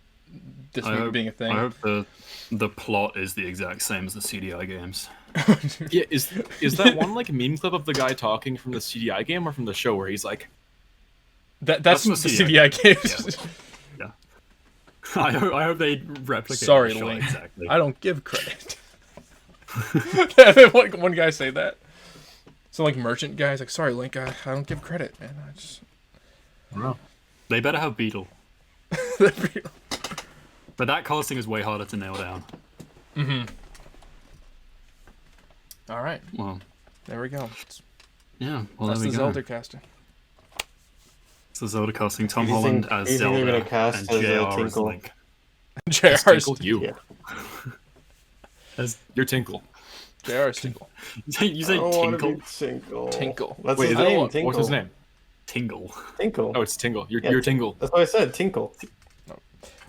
Speaker 3: this movie being a thing.
Speaker 1: I hope the plot is the exact same as the CDI games.
Speaker 2: Yeah, is that one like meme clip of the guy talking from the CDI game or from the show where he's like,
Speaker 3: that's the CDI games.
Speaker 1: Yeah. I hope they replicate.
Speaker 3: Sorry,
Speaker 1: the
Speaker 3: Link.
Speaker 1: exactly.
Speaker 3: I don't give credit. one guy say that. So like merchant guys like, sorry, Link, I don't give credit, man. I just.
Speaker 1: No. They better have Beetle. But that casting is way harder to nail down.
Speaker 3: Mm-hmm. All right.
Speaker 1: Well,
Speaker 3: there we go.
Speaker 1: Yeah. Well,
Speaker 3: that's
Speaker 1: there we
Speaker 3: the
Speaker 1: go.
Speaker 3: Zelda casting.
Speaker 1: It's the Zelda casting. Tom Holland as Zelda and JR as Link.
Speaker 3: JR is
Speaker 2: Tinkle. You.
Speaker 4: Yeah.
Speaker 2: You're Tinkle.
Speaker 3: JR is Tinkle.
Speaker 1: You say Tinkle?
Speaker 3: Tinkle.
Speaker 4: What's
Speaker 2: Wait,
Speaker 4: his name? Tinkle.
Speaker 2: What's his name?
Speaker 1: Tingle.
Speaker 4: Tinkle.
Speaker 2: Oh, it's Tingle. You're Tingle.
Speaker 4: That's what I said. Tinkle.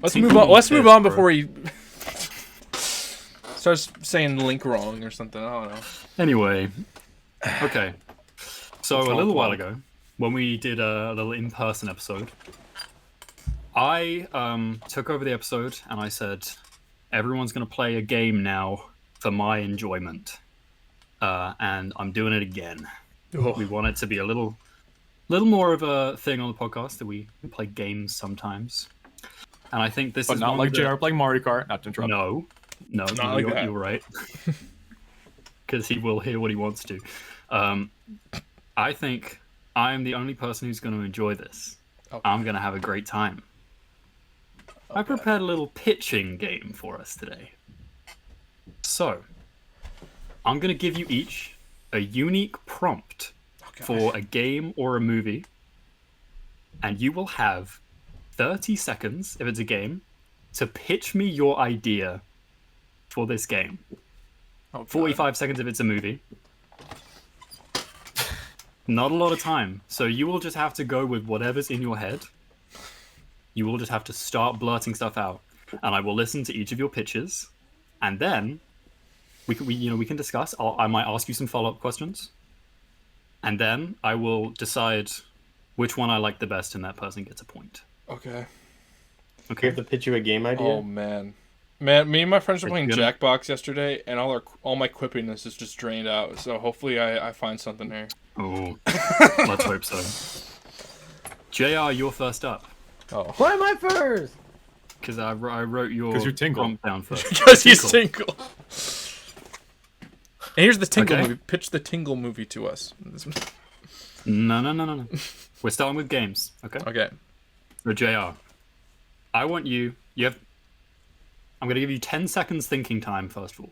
Speaker 3: Let's move on. Let's move on before he starts saying Link wrong or something. I don't know.
Speaker 1: Anyway, okay. So a little while ago, when we did a little in-person episode, I took over the episode and I said, everyone's going to play a game now for my enjoyment. And I'm doing it again. Oh. We want it to be a little more of a thing on the podcast that we play games sometimes. And I think this is
Speaker 2: not like JR playing Mario Kart. Not to interrupt.
Speaker 1: No, you're right. Because he will hear what he wants to. I think I'm the only person who's going to enjoy this. Okay. I'm going to have a great time. Okay. I prepared a little pitching game for us today. So, I'm going to give you each a unique prompt for a game or a movie. And you will have 30 seconds, if it's a game, to pitch me your idea for this game. 45 seconds if it's a movie. Not a lot of time. So you will just have to go with whatever's in your head. You will just have to start blurting stuff out. And I will listen to each of your pitches. And then we can discuss. I might ask you some follow-up questions. And then I will decide which one I like the best and that person gets a point.
Speaker 3: Okay.
Speaker 4: You have to pitch you a game idea?
Speaker 3: Oh, man. Man, me and my friends were playing Jackbox yesterday, and all my quippiness is just drained out. So hopefully I find something here.
Speaker 1: Oh, let's hope so. JR, you're first up.
Speaker 4: Oh. Why am I first?
Speaker 1: Because I wrote your
Speaker 2: prompt
Speaker 1: down first.
Speaker 3: Because he's Tingle. And here's the Tingle movie. Pitch the Tingle movie to us.
Speaker 1: No. We're starting with games. Okay.
Speaker 3: Okay.
Speaker 1: So JR, I want you. I'm gonna give you 10 seconds thinking time first of all.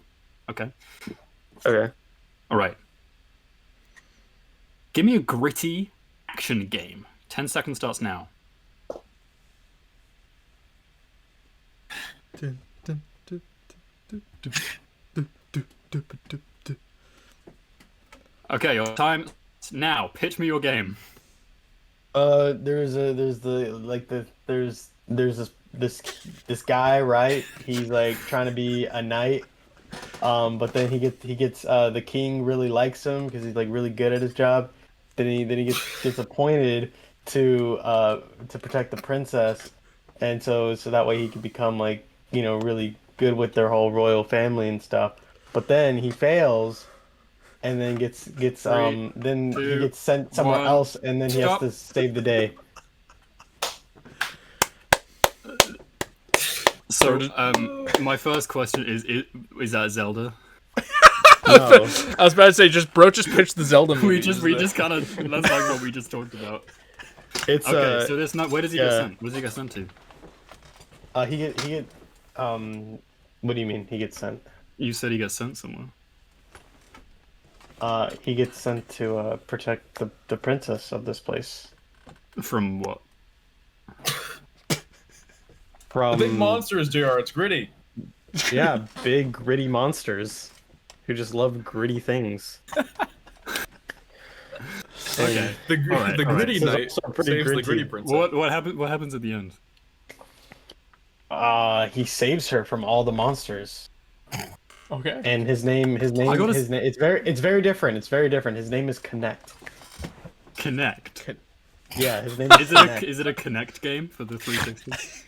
Speaker 1: Okay.
Speaker 4: Okay.
Speaker 1: All right. Give me a gritty action game. 10 seconds starts now. Okay, your time now. Pitch me your game.
Speaker 4: There's this guy, right? He's like trying to be a knight, but then he gets the king really likes him because he's like really good at his job. Then he gets appointed to protect the princess, and so that way he can become like really good with their whole royal family and stuff. But then he fails, and then he gets sent somewhere else, and then he has to save the day.
Speaker 1: So, my first question is that Zelda?
Speaker 3: No. I was about to say, just pitch the Zelda movie.
Speaker 1: we just kind of that's like what we just talked about.
Speaker 4: It's
Speaker 1: okay. So there's not. Where does he get sent? Where does he get sent to?
Speaker 4: He get what do you mean he gets sent?
Speaker 1: You said he gets sent somewhere.
Speaker 4: He gets sent to protect the princess of this place.
Speaker 1: From what?
Speaker 2: From the big monsters, JR. It's gritty.
Speaker 4: Yeah, big gritty monsters who just love gritty things.
Speaker 1: Okay.
Speaker 2: The gritty knight saves the gritty princess.
Speaker 1: What happens at the end?
Speaker 4: He saves her from all the monsters.
Speaker 3: Okay.
Speaker 4: And his name it's very different. It's very different. His name is Connect.
Speaker 1: Connect.
Speaker 4: Yeah, his name is
Speaker 1: Connect. Is it a Connect game for the 360?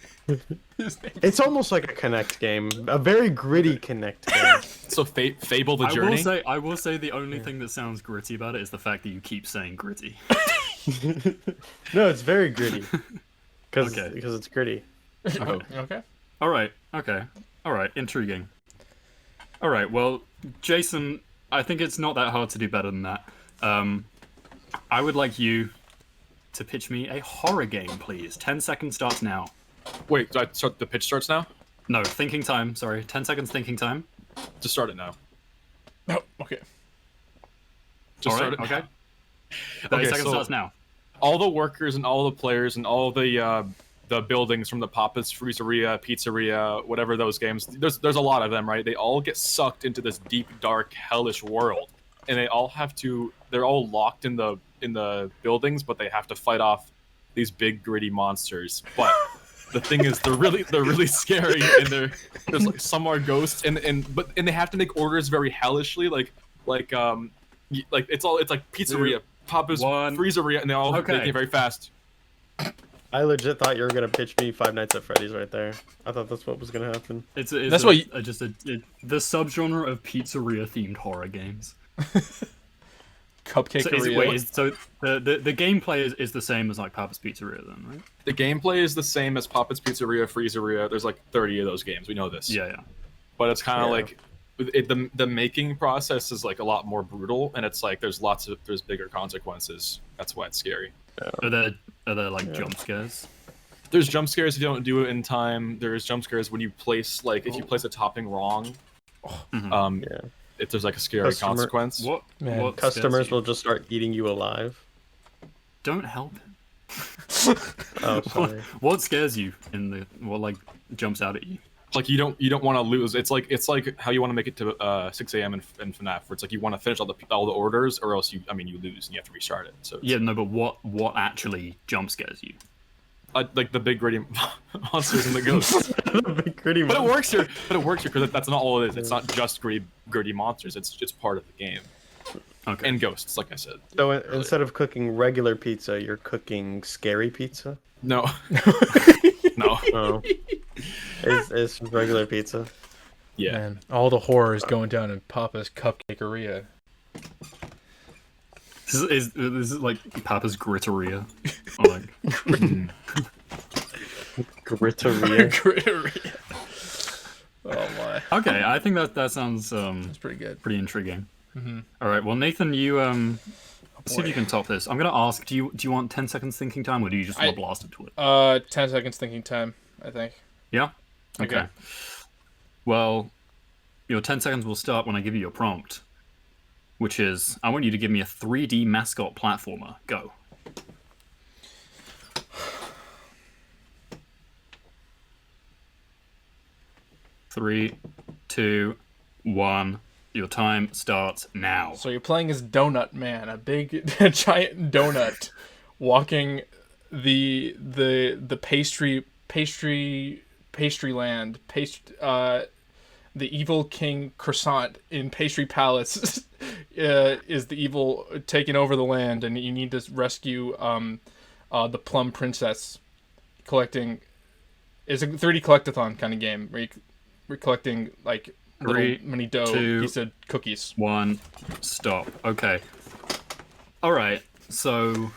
Speaker 4: It's almost like a Connect game, a very gritty Connect game.
Speaker 2: So Fable the Journey.
Speaker 1: I will say the only thing that sounds gritty about it is the fact that you keep saying gritty.
Speaker 4: No, it's very gritty. Because it's gritty.
Speaker 1: Oh.
Speaker 3: Okay.
Speaker 1: All right. Intriguing. All right. Well, Jason, I think it's not that hard to do better than that. I would like you to pitch me a horror game, please. 10 seconds starts now.
Speaker 2: Wait, so the pitch starts now?
Speaker 1: No, thinking time. Sorry, 10 seconds thinking time.
Speaker 2: Just start it now.
Speaker 3: Oh, okay.
Speaker 2: Just start it.
Speaker 1: Okay. 30 seconds starts now.
Speaker 2: All the workers and all the players and all the buildings from the Papa's Freezeria, Pizzeria, whatever those games. There's a lot of them, right? They all get sucked into this deep, dark, hellish world, and they're all locked in the buildings, but they have to fight off these big gritty monsters. But the thing is, they're really scary, and there's like some are ghosts, and they have to make orders very hellishly, like it's like Pizzeria, Papa's Freezeria, and they all make it very fast.
Speaker 4: I legit thought you were gonna pitch me Five Nights at Freddy's right there. I thought that's what was gonna happen.
Speaker 1: The subgenre of pizzeria themed horror games.
Speaker 3: Cupcake.
Speaker 1: So the gameplay is the same as like Papa's Pizzeria then, right?
Speaker 2: The gameplay is the same as Papa's Pizzeria, Freezeria. There's like 30 of those games. We know this.
Speaker 1: Yeah.
Speaker 2: But it's kind of like the making process is like a lot more brutal, and it's like there's bigger consequences. That's why it's scary.
Speaker 1: Yeah. Are there like jump scares?
Speaker 2: There's jump scares if you don't do it in time. There's jump scares when you place if you place a topping wrong. If there's like a scary consequence.
Speaker 1: What
Speaker 4: customers will just start eating you alive.
Speaker 1: Don't help.
Speaker 4: Oh, sorry.
Speaker 1: What scares you what jumps out at you?
Speaker 2: Like you don't want to lose. It's like how you want to make it to 6 a.m. in FNAF, where it's like you want to finish all the orders, or else you lose and you have to restart it. So
Speaker 1: but what actually jump scares you?
Speaker 2: Like the big gritty monsters and the ghosts.
Speaker 4: The big gritty
Speaker 2: but it works here because that's not all it is. It's not just gritty monsters. It's just part of the game.
Speaker 1: Okay.
Speaker 2: And ghosts, like I said.
Speaker 4: So instead of cooking regular pizza, you're cooking scary pizza?
Speaker 2: No. No.
Speaker 4: Oh. Is regular pizza.
Speaker 2: Yeah.
Speaker 3: Man, all the horror is going down in Papa's Cupcakeria.
Speaker 1: This is like Papa's Gritteria. Or like,
Speaker 4: Gritteria.
Speaker 3: Gritteria. Oh my.
Speaker 1: Okay, I think that sounds
Speaker 3: That's pretty good.
Speaker 1: pretty intriguing.
Speaker 3: Mm-hmm.
Speaker 1: All right, well Nathan, you see if you can top this. I'm gonna ask, do you want 10 seconds thinking time, or do you just want to blast into it?
Speaker 3: 10 seconds thinking time, I think.
Speaker 1: Yeah. Okay. Well, your 10 seconds will start when I give you your prompt, which is I want you to give me a 3D mascot platformer. Go. Three, two, one. Your time starts now.
Speaker 3: So you're playing as Donut Man, a big, giant donut, walking the pastry land, the evil king croissant in Pastry Palace is the evil taking over the land, and you need to rescue the Plum Princess. Collecting, it's a 3D collectathon kind of game where you're collecting like little mini dough piece of cookies.
Speaker 1: 1, stop. Okay. All right. So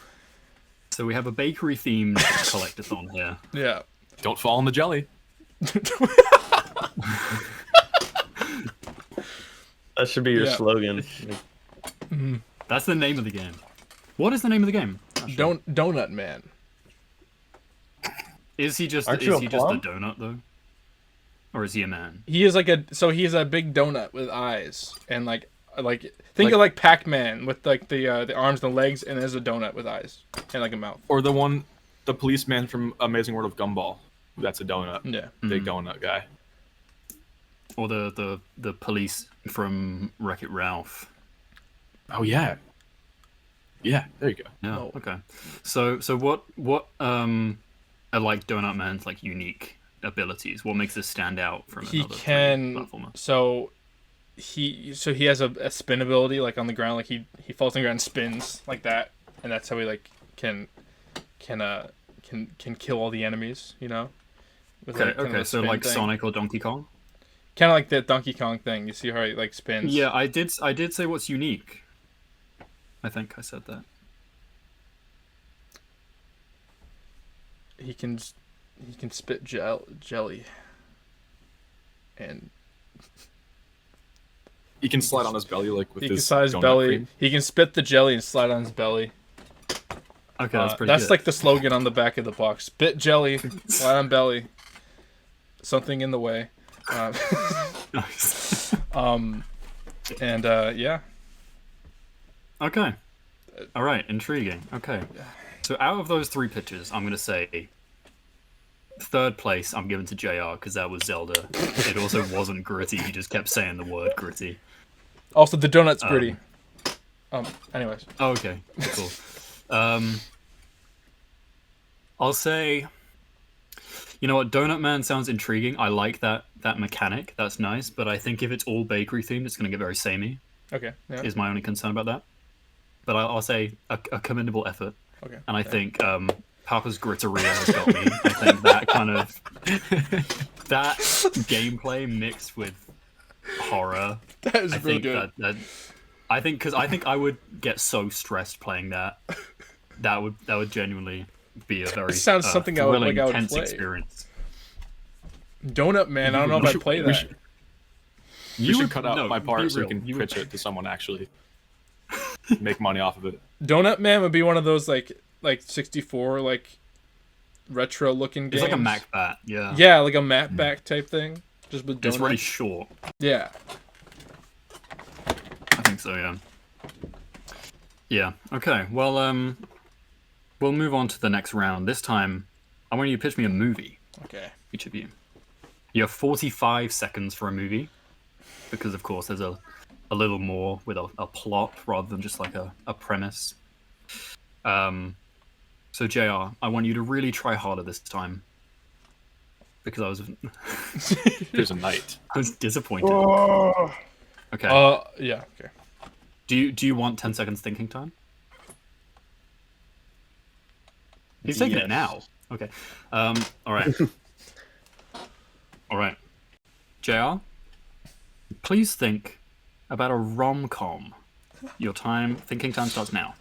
Speaker 1: we have a bakery themed collectathon here.
Speaker 3: Yeah.
Speaker 2: Don't fall in the jelly.
Speaker 4: That should be your slogan.
Speaker 1: That's the name of the game. What is the name of the game?
Speaker 3: Donut Man.
Speaker 1: Is he just a donut though, or is he a man?
Speaker 3: He is he's a big donut with eyes and think of Pac-Man with the arms and the legs, and there's a donut with eyes and like a mouth.
Speaker 2: Or the policeman from Amazing World of Gumball. That's a donut.
Speaker 3: Yeah,
Speaker 2: big donut guy.
Speaker 1: Or the police from Wreck-It Ralph.
Speaker 2: Oh yeah. Yeah, there you go.
Speaker 1: Yeah. Oh. Okay. So what are like Donut Man's like unique abilities? What makes this stand out from another platformer?
Speaker 3: So he has a spin ability like on the ground, like he falls on the ground and spins like that, and that's how he like can kill all the enemies, you know?
Speaker 1: Okay, so like thing. Sonic or Donkey Kong?
Speaker 3: Kind of like that Donkey Kong thing. You see how he like spins?
Speaker 1: Yeah, I did say what's unique. I think I said that.
Speaker 3: He can spit jelly, and
Speaker 2: he can slide on his belly like with his. He can
Speaker 3: slide his belly. Cream. He can spit the jelly and slide on his belly.
Speaker 1: Okay, that's pretty.
Speaker 3: That's
Speaker 1: good.
Speaker 3: like the slogan on the back of the box: "Spit jelly, slide on belly." Something in the way.
Speaker 1: Nice.
Speaker 3: And yeah.
Speaker 1: Okay. All right. Intriguing. Okay. So out of those 3 pitches, I'm gonna say third place I'm giving to JR because that was Zelda. It also wasn't gritty. He just kept saying the word gritty.
Speaker 3: Also, the donut's gritty. Anyways.
Speaker 1: Oh, okay. Cool. I'll say, you know what, Donut Man sounds intriguing. I like that mechanic. That's nice. But I think if it's all bakery themed, it's gonna get very samey.
Speaker 3: Okay. Yeah.
Speaker 1: Is my only concern about that. But I'll say a commendable effort.
Speaker 3: Okay.
Speaker 1: And I think Papa's Gritteria has got me. I think that kind of that gameplay mixed with horror.
Speaker 3: That is really good.
Speaker 1: I think I would get so stressed playing that. That would genuinely be a very
Speaker 3: something
Speaker 1: thrilling,
Speaker 3: I would
Speaker 1: intense
Speaker 3: play.
Speaker 1: experience.
Speaker 3: Donut Man, I don't know if I'd play that.
Speaker 2: You should cut out my part so you can pitch it to someone actually. Make money off of it.
Speaker 3: Donut Man would be one of those like 64 like retro looking games.
Speaker 1: It's like a Mac bat, yeah.
Speaker 3: Yeah, like a Mac back type thing. Just with
Speaker 1: It's really short.
Speaker 3: Yeah.
Speaker 1: I think so, yeah. Yeah. Okay. Well, we'll move on to the next round. This time, I want you to pitch me a movie.
Speaker 3: Okay.
Speaker 1: Each of you. You have 45 seconds for a movie, because of course there's a little more with a plot rather than just like a premise. So JR, I want you to really try harder this time, because I was
Speaker 2: there's a night.
Speaker 1: I was disappointed.
Speaker 4: Oh.
Speaker 1: Okay.
Speaker 3: Yeah. Okay.
Speaker 1: Do you want 10 seconds thinking time? He's taking it now. Okay. All right. All right. JR, please think about a rom-com. Your thinking time starts now.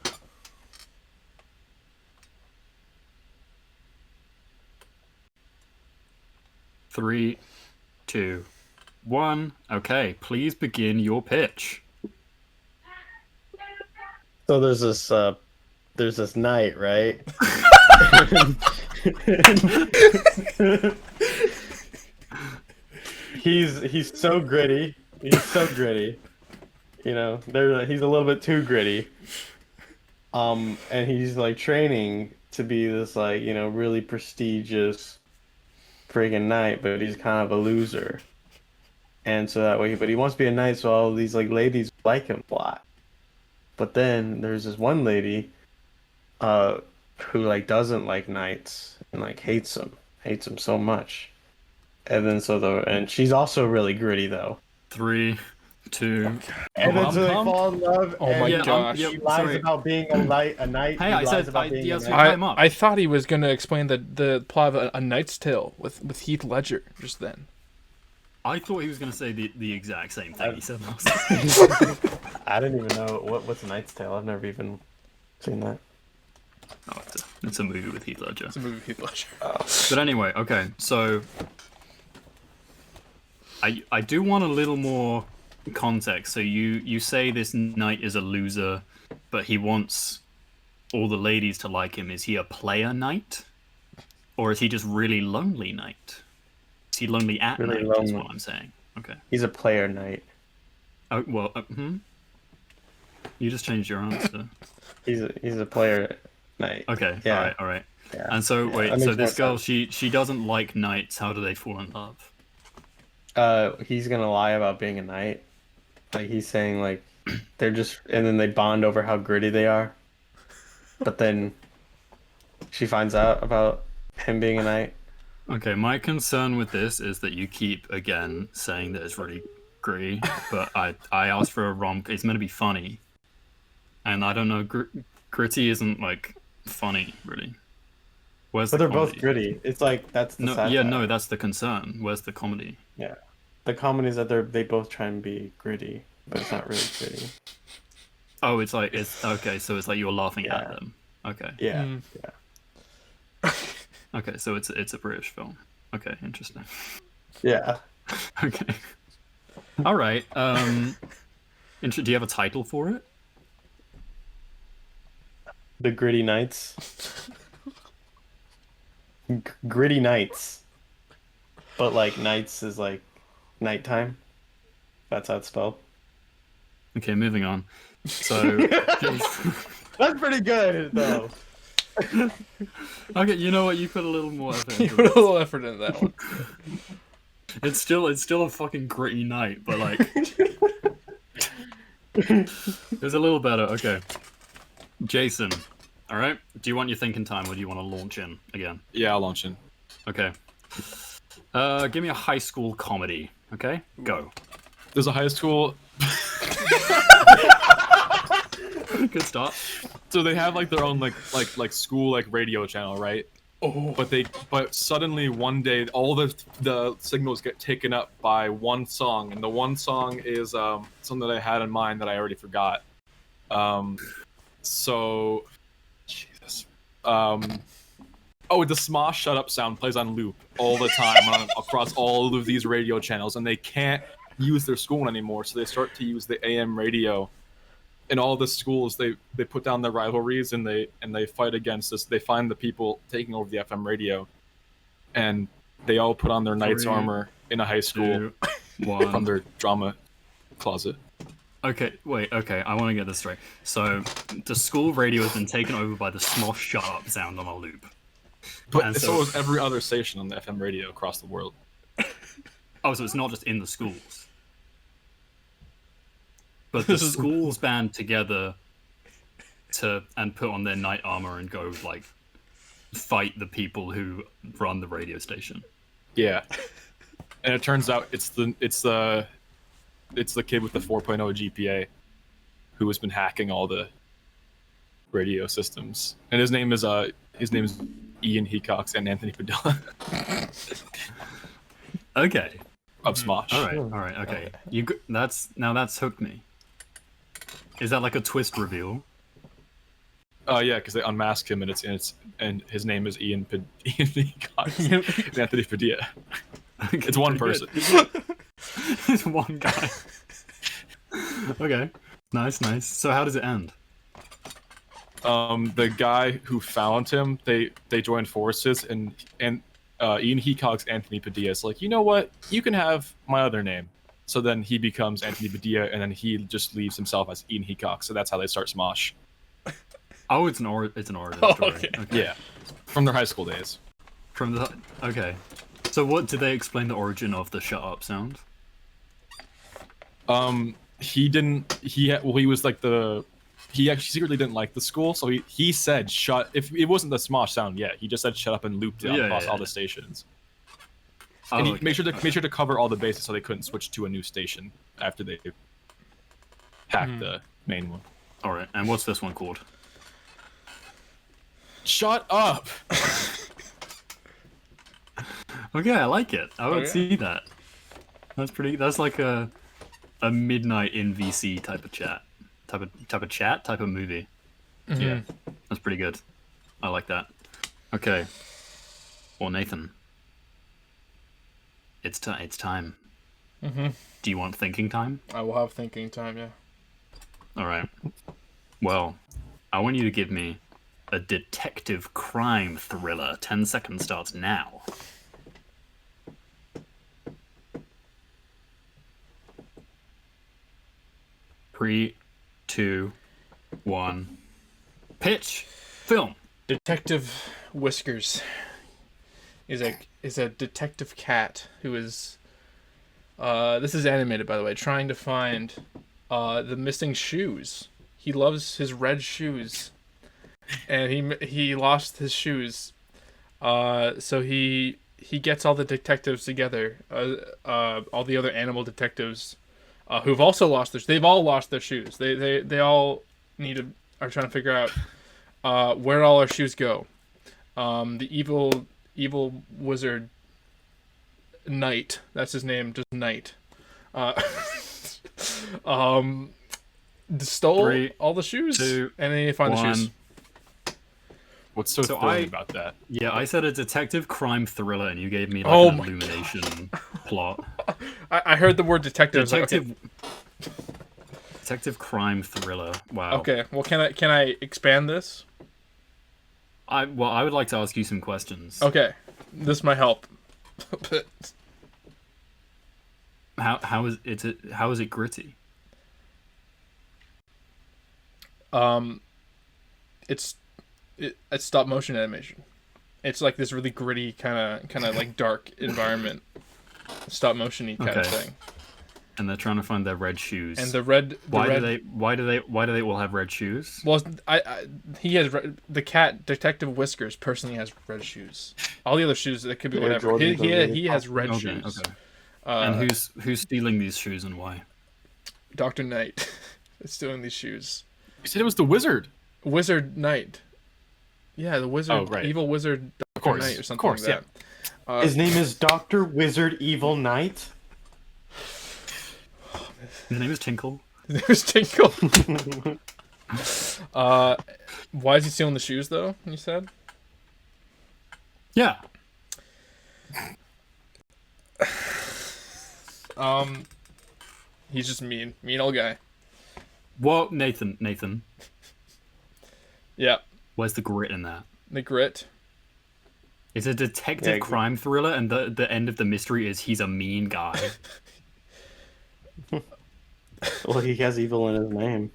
Speaker 1: Three, 2, 1. Okay, please begin your pitch.
Speaker 4: So there's this knight, right? he's so gritty. He's so gritty. You know, he's a little bit too gritty. And he's like training to be this like, you know, really prestigious friggin' knight, but he's kind of a loser. And so that way, but he wants to be a knight, so all these like ladies like him a lot. But then there's this one lady, who like doesn't like knights and like hates him so much. And then and she's also really gritty though.
Speaker 1: 3, 2.
Speaker 4: And then so they fall in love.
Speaker 3: Oh my gosh!
Speaker 4: He lies about being a knight.
Speaker 1: Hey, I said
Speaker 3: I thought he was going to explain the plot of a Knight's Tale with Heath Ledger just then.
Speaker 1: I thought he was going to say the exact same thing he said last.
Speaker 4: I didn't even know what's a Knight's Tale. I've never even seen that.
Speaker 1: Oh, it's a movie with Heath Ledger.
Speaker 3: It's a movie with Heath Ledger.
Speaker 1: But anyway, okay, so I do want a little more context. So you say this knight is a loser, but he wants all the ladies to like him. Is he a player knight, or is he just really lonely knight? Is he lonely at
Speaker 4: really
Speaker 1: night?
Speaker 4: Lonely.
Speaker 1: Is what I'm saying. Okay.
Speaker 4: He's a player knight.
Speaker 1: Oh well. You just changed your answer.
Speaker 4: He's a player knight.
Speaker 1: Okay.
Speaker 4: Yeah.
Speaker 1: All right.
Speaker 4: Yeah.
Speaker 1: And so
Speaker 4: Yeah,
Speaker 1: wait.
Speaker 4: that
Speaker 1: So
Speaker 4: makes
Speaker 1: this
Speaker 4: more
Speaker 1: girl,
Speaker 4: sense.
Speaker 1: she doesn't like knights. How do they fall in love?
Speaker 4: He's gonna lie about being a knight. Like he's saying like they're just, and then they bond over how gritty they are. But then she finds out about him being a knight.
Speaker 1: Okay, my concern with this is that you keep again saying that it's really gritty, but I asked for a rom. It's meant to be funny, and I don't know. Gritty isn't like funny really. Where's
Speaker 4: But
Speaker 1: the
Speaker 4: they're
Speaker 1: comedy?
Speaker 4: both gritty. It's like that's the satire.
Speaker 1: Yeah, no, that's the concern. Where's the comedy?
Speaker 4: Yeah. The comedy is that they both try and be gritty, but it's not really gritty.
Speaker 1: Oh, it's okay. So it's like you're laughing at
Speaker 4: Yeah.
Speaker 1: them. Okay.
Speaker 4: Yeah. Yeah.
Speaker 1: Okay, so it's a British film. Okay, interesting.
Speaker 4: Yeah.
Speaker 1: Okay. All right. Do you have a title for it?
Speaker 4: The Gritty Knights. Gritty Knights. But like nights is like nighttime. That's how it's spelled.
Speaker 1: Okay, moving on. So
Speaker 4: That's pretty good though.
Speaker 1: okay, you know what? You put a little more effort.
Speaker 3: You put a little effort into that one.
Speaker 1: It's still a fucking gritty night, but like it's a little better. Okay, Jason. All right. Do you want your thinking time, or do you want to launch in again?
Speaker 2: Yeah, I'll launch in.
Speaker 1: Okay. Give me a high school comedy. Okay, go.
Speaker 2: There's a high school.
Speaker 1: Good start.
Speaker 2: So they have like their own like school like radio channel, right?
Speaker 3: Oh.
Speaker 2: But suddenly one day all the signals get taken up by one song, and the one song is something that I had in mind that I already forgot. So Jesus. Oh, the Smosh Shut Up sound plays on loop all the time across all of these radio channels, and they can't use their school one anymore, so they start to use the AM radio. In all the schools, they put down their rivalries and they fight against this. They find the people taking over the FM radio, and they all put on their knight's armor in a high school
Speaker 1: 2, 1.
Speaker 2: from their drama closet.
Speaker 1: Okay, wait, okay, I want to get this straight. So, the school radio has been taken over by the Smosh Shut Up sound on a loop.
Speaker 2: But
Speaker 1: And
Speaker 2: so is every other station on the FM radio across the world.
Speaker 1: Oh, so it's not just in the schools. But the schools band together and put on their knight armor and go, like, fight the people who run the radio station.
Speaker 2: Yeah. And it turns out it's the kid with the 4.0 GPA who has been hacking all the radio systems. And his name is Ian Hecox and Anthony Padilla.
Speaker 1: Okay.
Speaker 2: of Smosh.
Speaker 1: All right. Okay. That's hooked me. Is that like a twist reveal?
Speaker 2: Yeah, because they unmask him, and his name is Ian Anthony Padilla.
Speaker 1: Okay,
Speaker 2: It's one person.
Speaker 1: It's one guy. Okay. Nice. So how does it end?
Speaker 2: The guy who found him, they joined forces, and Ian Heacock's Anthony Padilla is like, you know what? You can have my other name. So then he becomes Anthony Padilla, and then he just leaves himself as Ian Heacock. So that's how they start Smosh.
Speaker 1: Oh, it's an origin story.
Speaker 3: Okay.
Speaker 2: Yeah, from their high school days.
Speaker 1: Okay. So what did they explain the origin of the shut up sound?
Speaker 2: He didn't. He was like he actually secretly didn't like the school, so he said shut. If it wasn't the Smosh sound, yeah, he just said shut up and looped it across all the stations. And he made sure to cover all the bases so they couldn't switch to a new station after they hacked the main one.
Speaker 1: All right, and what's this one called?
Speaker 2: Shut up!
Speaker 1: Okay, I like it. I would see that. That's like a midnight in VC type of chat. Type of movie.
Speaker 3: Mm-hmm.
Speaker 1: Yeah. That's pretty good. I like that. Okay. Well, Nathan. It's time.
Speaker 3: Mm-hmm.
Speaker 1: Do you want thinking time?
Speaker 3: I will have thinking time, yeah.
Speaker 1: Alright. Well, I want you to give me a detective crime thriller. 10 seconds starts now. Three, 2, 1. Pitch. Film.
Speaker 3: Detective Whiskers is a detective cat who is this is animated, by the way, trying to find the missing shoes. He loves his red shoes, and he lost his shoes. So he gets all the detectives together, all the other animal detectives, who've also lost they've all lost their shoes. They all are trying to figure out where all our shoes go. The evil wizard Knight, that's his name, just Knight. Stole
Speaker 1: 3,
Speaker 3: all the shoes,
Speaker 1: 2,
Speaker 3: and then you find
Speaker 1: 1.
Speaker 3: the shoes.
Speaker 2: What's so thrilling about that?
Speaker 1: Yeah, I said a detective crime thriller, and you gave me like an Illumination plot.
Speaker 3: I heard the word detective.
Speaker 1: Detective crime thriller. Wow.
Speaker 3: Okay, well, can I expand this?
Speaker 1: I would like to ask you some questions.
Speaker 3: Okay, this might help.
Speaker 1: How is it gritty?
Speaker 3: It's stop motion animation. It's like this really gritty kind of like dark environment, stop motion-y kind of thing.
Speaker 1: And they're trying to find their red shoes.
Speaker 3: And why
Speaker 1: do they all have red shoes?
Speaker 3: Well, he has the cat Detective Whiskers personally has red shoes. All the other shoes, that could be whatever. He has red shoes.
Speaker 1: Okay. And who's stealing these shoes and why?
Speaker 3: Dr. Knight is stealing these shoes.
Speaker 2: You said it was the wizard.
Speaker 3: Wizard Knight. Yeah, the wizard.
Speaker 2: Oh, right.
Speaker 3: Evil wizard Dr. Knight or something like that.
Speaker 4: Yeah. His name is Dr. Wizard Evil Knight.
Speaker 1: His name is Tinkle.
Speaker 3: His name is Tinkle. Why is he stealing the shoes, though, you said?
Speaker 1: Yeah.
Speaker 3: He's just mean old guy.
Speaker 1: Well, Nathan.
Speaker 3: Yeah.
Speaker 1: Where's the grit in that?
Speaker 3: The grit.
Speaker 1: It's a detective crime thriller, and the end of the mystery is he's a mean guy.
Speaker 4: Well, he has evil in his name.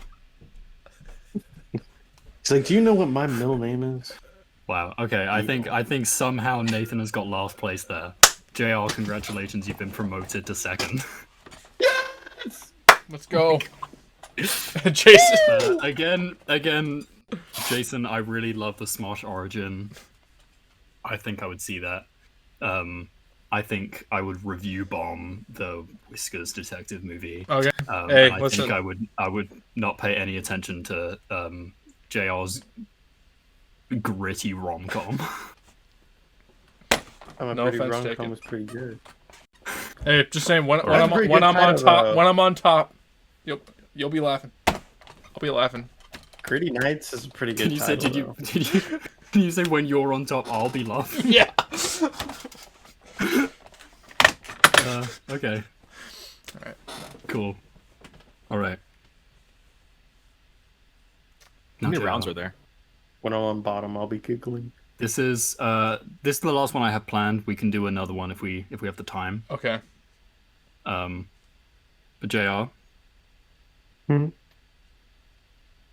Speaker 4: He's like, do you know what my middle name is?
Speaker 1: Wow. Okay. I think somehow Nathan has got last place there. JR, congratulations, you've been promoted to second.
Speaker 4: Yes!
Speaker 3: Let's go. Jason.
Speaker 1: Again, Jason, I really love the Smosh origin. I think I would see that. I think I would review bomb the Whiskers detective movie.
Speaker 3: Okay.
Speaker 1: Hey, I think I would not pay any attention to JR's gritty rom-com.
Speaker 4: No offense, rom-com was pretty good.
Speaker 3: Hey, just saying when
Speaker 4: That's a pretty
Speaker 3: I'm
Speaker 4: good
Speaker 3: on
Speaker 4: title,
Speaker 3: top,
Speaker 4: though.
Speaker 3: when I'm on top, you'll be laughing. I'll be laughing.
Speaker 4: Gritty Nights is a pretty good title.
Speaker 1: Did you say when you're on top, I'll be laughing?
Speaker 3: Yeah.
Speaker 1: Okay.
Speaker 3: All right.
Speaker 1: Cool. All right.
Speaker 2: How many rounds are there?
Speaker 4: When I'm on bottom, I'll be giggling.
Speaker 1: This is the last one I have planned. We can do another one if we have the time.
Speaker 3: Okay.
Speaker 1: But JR.
Speaker 4: Hmm?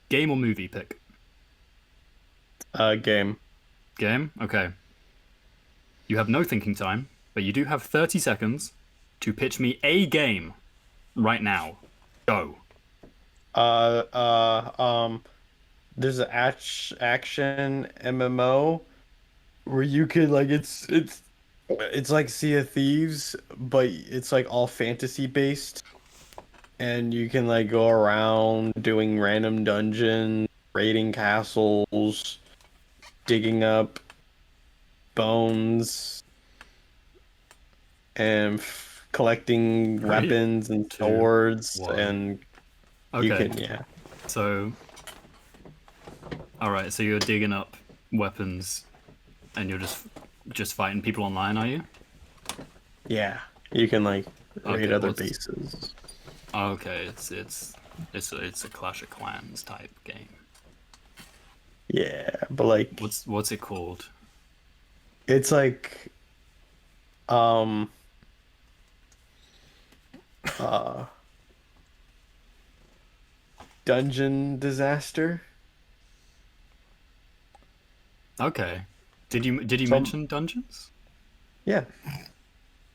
Speaker 1: Game or movie pick?
Speaker 4: Game.
Speaker 1: Game? Okay. You have no thinking time, but you do have 30 seconds to pitch me a game right now. Go.
Speaker 4: There's an action MMO where you could like it's like Sea of Thieves, but it's like all fantasy based, and you can like go around doing random dungeons, raiding castles, digging up bones, and collecting weapons and swords, and you can
Speaker 1: So, all right. So you're digging up weapons, and you're just fighting people online, are you?
Speaker 4: Yeah, you can like raid other bases.
Speaker 1: Okay, it's a Clash of Clans type game.
Speaker 4: Yeah, but like
Speaker 1: what's it called?
Speaker 4: It's like Dungeon Disaster.
Speaker 1: Okay. Did you mention dungeons?
Speaker 4: Yeah.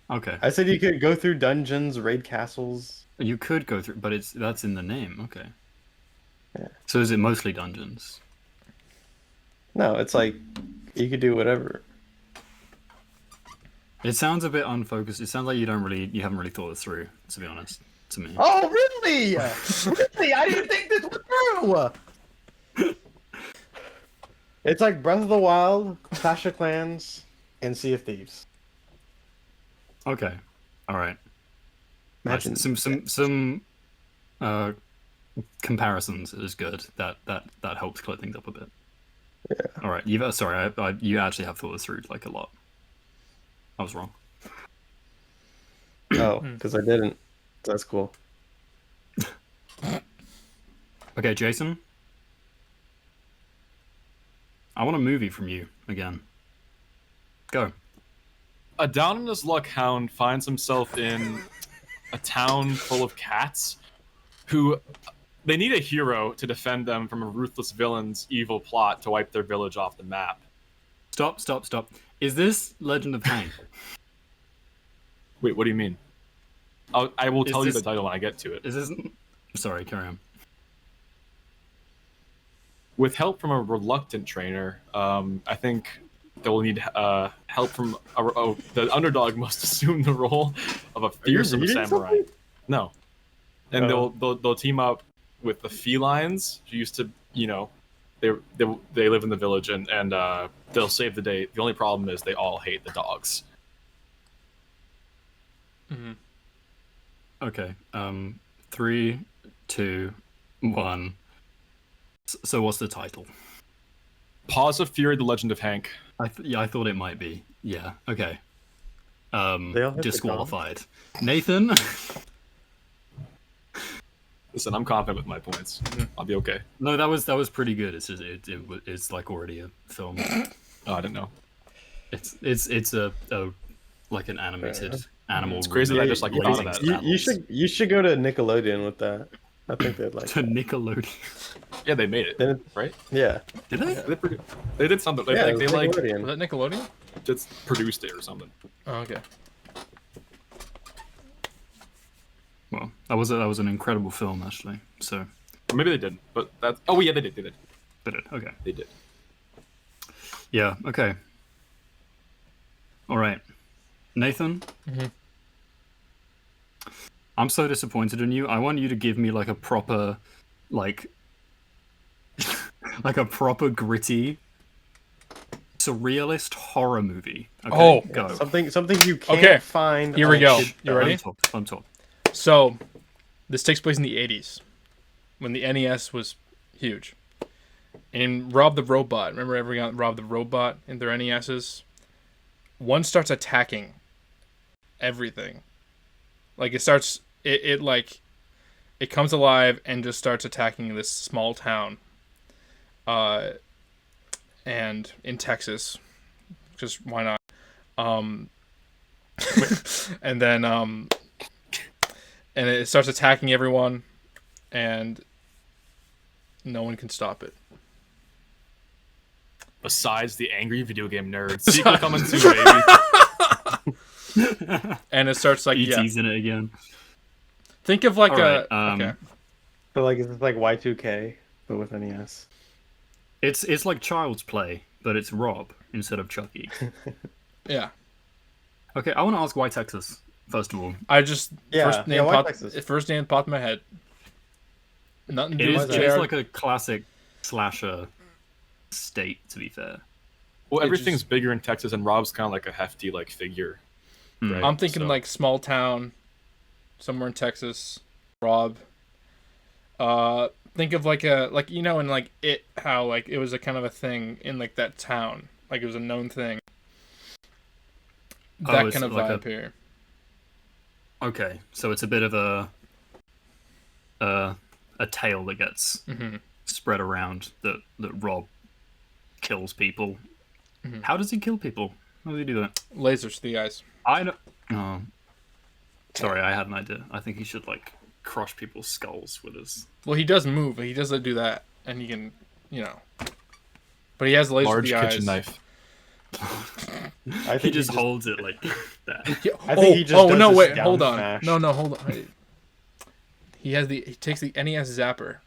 Speaker 1: Okay.
Speaker 4: I said you could go through dungeons, raid castles.
Speaker 1: You could go through, but that's in the name. Okay.
Speaker 4: Yeah.
Speaker 1: So is it mostly dungeons?
Speaker 4: No, it's like you could do whatever.
Speaker 1: It sounds a bit unfocused. It sounds like you haven't really thought it through, to be honest, to me.
Speaker 4: Oh, really? Really? I didn't think this was through. It's like Breath of the Wild, Clash of Clans, and Sea of Thieves.
Speaker 1: Okay. All right.
Speaker 4: Imagine
Speaker 1: some comparisons is good. That helps clear things up a bit.
Speaker 4: Yeah.
Speaker 1: All right. You actually have thought this through like a lot. I was wrong.
Speaker 4: Oh, because I didn't. That's cool.
Speaker 1: Okay, Jason. I want a movie from you again. Go.
Speaker 2: A down on his luck hound finds himself in a town full of cats who they need a hero to defend them from a ruthless villain's evil plot to wipe their village off the map.
Speaker 1: Stop. Is this Legend of Hank?
Speaker 2: Wait, what do you mean? I will tell you the title when I get to it.
Speaker 1: Is this... Sorry, carry on.
Speaker 2: With help from a reluctant trainer, I think they will need help from the underdog must assume the role of a fearsome samurai.
Speaker 4: Something?
Speaker 2: No, and they'll team up with the felines who used to, they live in the village and they'll save the day. The only problem is they all hate the dogs.
Speaker 3: Mm-hmm.
Speaker 1: Okay. 3, 2, 1. So what's the title?
Speaker 2: Paws of Fury: The Legend of Hank.
Speaker 1: I thought it might be. Yeah. Okay. Disqualified. Nathan.
Speaker 2: Listen, I'm confident with my points. I'll be okay.
Speaker 1: No, that was pretty good. It's just it's like already a film.
Speaker 2: Oh, I didn't know.
Speaker 1: It's a like an animated animal.
Speaker 2: It's crazy that I just like thought of that.
Speaker 4: You should go to Nickelodeon with that. I think they'd like
Speaker 1: to Nickelodeon.
Speaker 2: Yeah, they made it, right?
Speaker 4: Yeah.
Speaker 1: Did they?
Speaker 2: Yeah. They did something.
Speaker 4: Yeah,
Speaker 2: they like
Speaker 3: Was that Nickelodeon?
Speaker 2: just produced it or something.
Speaker 3: Oh, okay.
Speaker 1: Well, that was an incredible film actually. So.
Speaker 2: Or maybe they didn't, but that's. Oh yeah, they did. They did.
Speaker 1: They did. Okay.
Speaker 2: They did.
Speaker 1: Yeah. Okay. All right, Nathan.
Speaker 3: Mm-hmm.
Speaker 1: I'm so disappointed in you. I want you to give me like a proper, like a proper gritty surrealist horror movie. Okay,
Speaker 3: Oh,
Speaker 1: go.
Speaker 4: Something you can't find.
Speaker 3: Here we go. You ready?
Speaker 1: Let me talk.
Speaker 3: So, this takes place in the 80s, when the NES was huge. And Rob the Robot, remember everyone got Rob the Robot in their NESs? One starts attacking everything. Like, it starts, it comes alive and just starts attacking this small town. And in Texas. Just, why not? And then, and it starts attacking everyone, and no one can stop it.
Speaker 2: Besides the angry video game nerds. Sequel coming soon, baby.
Speaker 3: And it starts like,
Speaker 1: E.T.'s in it again.
Speaker 3: Think of like
Speaker 1: right,
Speaker 3: okay.
Speaker 4: So like it's like Y2K, but with NES.
Speaker 1: It's like Child's Play, but it's Rob instead of Chucky.
Speaker 3: Yeah.
Speaker 1: Okay, I want to ask why Texas, first of all.
Speaker 3: I just first name popped in my head. Nothing to do with
Speaker 1: it is like a classic slasher state, to be fair.
Speaker 2: Well, everything's bigger in Texas, and Rob's kind of like a hefty like figure.
Speaker 1: Right?
Speaker 3: I'm thinking like small town, somewhere in Texas. Rob. Think of like in like it, how like it was a kind of a thing in like that town, like it was a known thing. That kind of
Speaker 1: like
Speaker 3: vibe here.
Speaker 1: Okay, so it's a bit of a tale that gets spread around that Rob kills people. Mm-hmm. How does he kill people? How does he do that?
Speaker 3: Lasers to the eyes.
Speaker 1: I don't. Oh, sorry, I had an idea. I think he should like crush people's skulls with his.
Speaker 3: Well, he does move. He does do that, and he can, But he has lasers
Speaker 2: large
Speaker 3: to the
Speaker 2: kitchen
Speaker 3: eyes.
Speaker 2: knife.
Speaker 1: I think he just holds it like that.
Speaker 4: I think he just does
Speaker 3: no,
Speaker 4: this
Speaker 3: wait,
Speaker 4: down
Speaker 3: hold on.
Speaker 4: smash.
Speaker 3: No, hold on. He takes the NES zapper.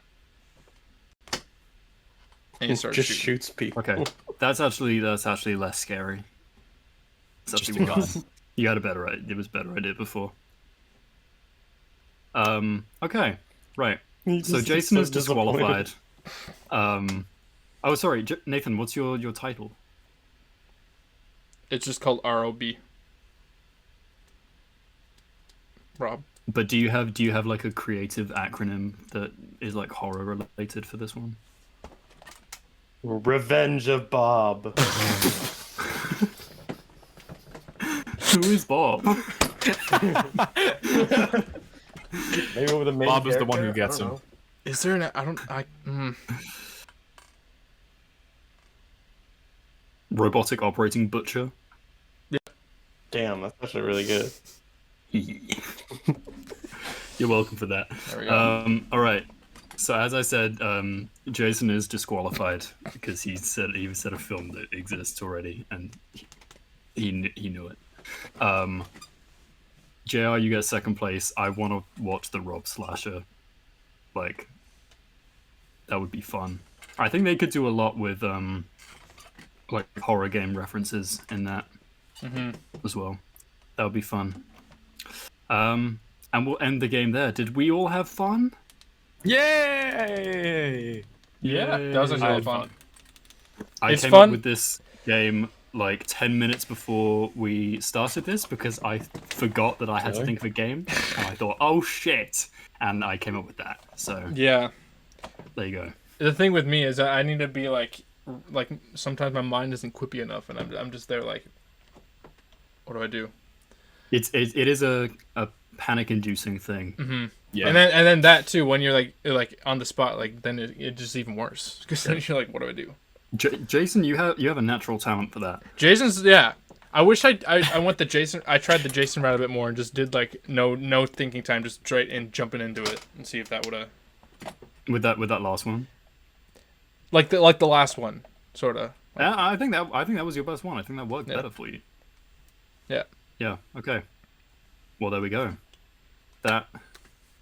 Speaker 3: And he starts
Speaker 4: just
Speaker 3: shooting.
Speaker 4: shoots people.
Speaker 1: Okay, that's actually less scary. It's actually you had a better idea. It was a better idea before. Okay, right. So Jason is disqualified. Oh, sorry, Nathan. What's your title?
Speaker 3: It's just called ROB. Rob.
Speaker 1: But do you have like a creative acronym that is like horror related for this one?
Speaker 4: Revenge of Bob.
Speaker 1: Who is Bob?
Speaker 4: Maybe over the main
Speaker 2: Bob is the
Speaker 4: character?
Speaker 2: one who gets him.
Speaker 3: Is there
Speaker 1: Robotic operating butcher.
Speaker 3: Yeah.
Speaker 4: Damn, that's actually really good.
Speaker 1: You're welcome for that.
Speaker 3: There we go.
Speaker 1: All right. So as I said, Jason is disqualified because he said a film that exists already, and he knew it. JR, you get second place. I want to watch the Rob slasher. Like, that would be fun. I think they could do a lot with like horror game references in that as well. That would be fun. And we'll end the game there. Did we all have fun?
Speaker 2: Yay!
Speaker 3: Yeah, that was actually a lot of fun.
Speaker 1: I
Speaker 3: It's
Speaker 1: came
Speaker 3: fun.
Speaker 1: up with this game like 10 minutes before we started this because I forgot that I had to think of a game, and I thought, oh shit, and I came up with that. So
Speaker 3: Yeah.
Speaker 1: there you go.
Speaker 3: The thing with me is that I need to be like sometimes my mind isn't quippy enough, and I'm just there like, what do I do?
Speaker 1: It is a panic-inducing thing.
Speaker 3: Mm-hmm.
Speaker 2: Yeah.
Speaker 3: And then that too, when you're like on the spot, like then it just even worse because then you're like, what do I do?
Speaker 1: Jason, you have a natural talent for that.
Speaker 3: Jason's I wish I went the Jason. I tried the Jason route a bit more and just did like no thinking time, just straight in jumping into it and see if that would have.
Speaker 1: With that last one.
Speaker 3: Like the last one, sort of.
Speaker 1: Yeah, I think that was your best one. I think that worked better for you.
Speaker 3: Yeah.
Speaker 1: Yeah. Okay. Well, there we go. That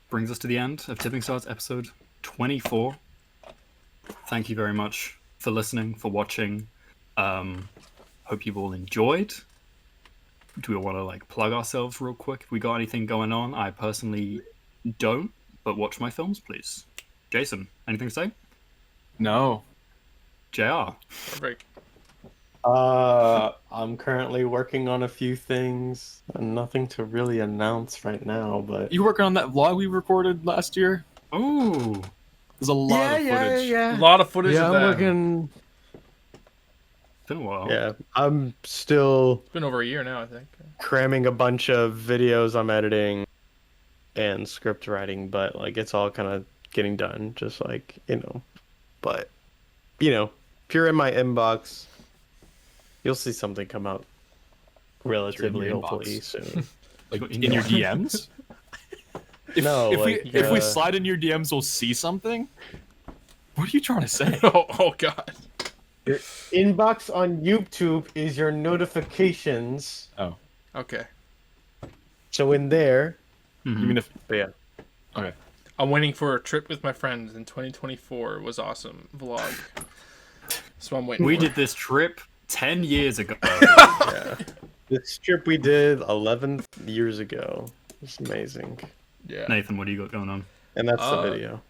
Speaker 1: brings us to the end of Tipping Stars episode 24. Thank you very much for listening, for watching. Hope you've all enjoyed. Do we want to like plug ourselves real quick? If we got anything going on? I personally don't, but watch my films, please. Jason, anything to say?
Speaker 2: No.
Speaker 1: JR.
Speaker 3: Perfect.
Speaker 4: I'm currently working on a few things. Nothing to really announce right now, but
Speaker 2: You working on that vlog we recorded last year?
Speaker 1: Oh,
Speaker 2: There's a lot of footage.
Speaker 3: A lot of footage
Speaker 4: yeah,
Speaker 3: of
Speaker 4: I'm
Speaker 3: that.
Speaker 4: working.
Speaker 1: it's been a while.
Speaker 4: Yeah, I'm still
Speaker 3: It's been over a year now, I think.
Speaker 4: cramming a bunch of videos I'm editing and script writing, but like it's all kind of getting done. Just like but if you're in my inbox, you'll see something come out relatively,
Speaker 2: your
Speaker 4: hopefully
Speaker 2: inbox.
Speaker 4: soon.
Speaker 2: Like in your DMs? If we slide in your DMs, we'll see something. What are you trying to say?
Speaker 3: Oh God.
Speaker 4: Your inbox on YouTube is your notifications.
Speaker 2: Oh,
Speaker 3: Okay.
Speaker 4: So in there,
Speaker 2: you mean if?
Speaker 4: but yeah.
Speaker 2: Okay.
Speaker 3: I'm waiting for a trip with my friends in 2024. Was awesome vlog. So I'm waiting.
Speaker 1: We
Speaker 3: for.
Speaker 1: did this trip 10 years ago.
Speaker 4: Yeah. This trip we did 11 years ago. It's amazing.
Speaker 3: Yeah.
Speaker 1: Nathan, what do you got going on?
Speaker 4: And that's the video.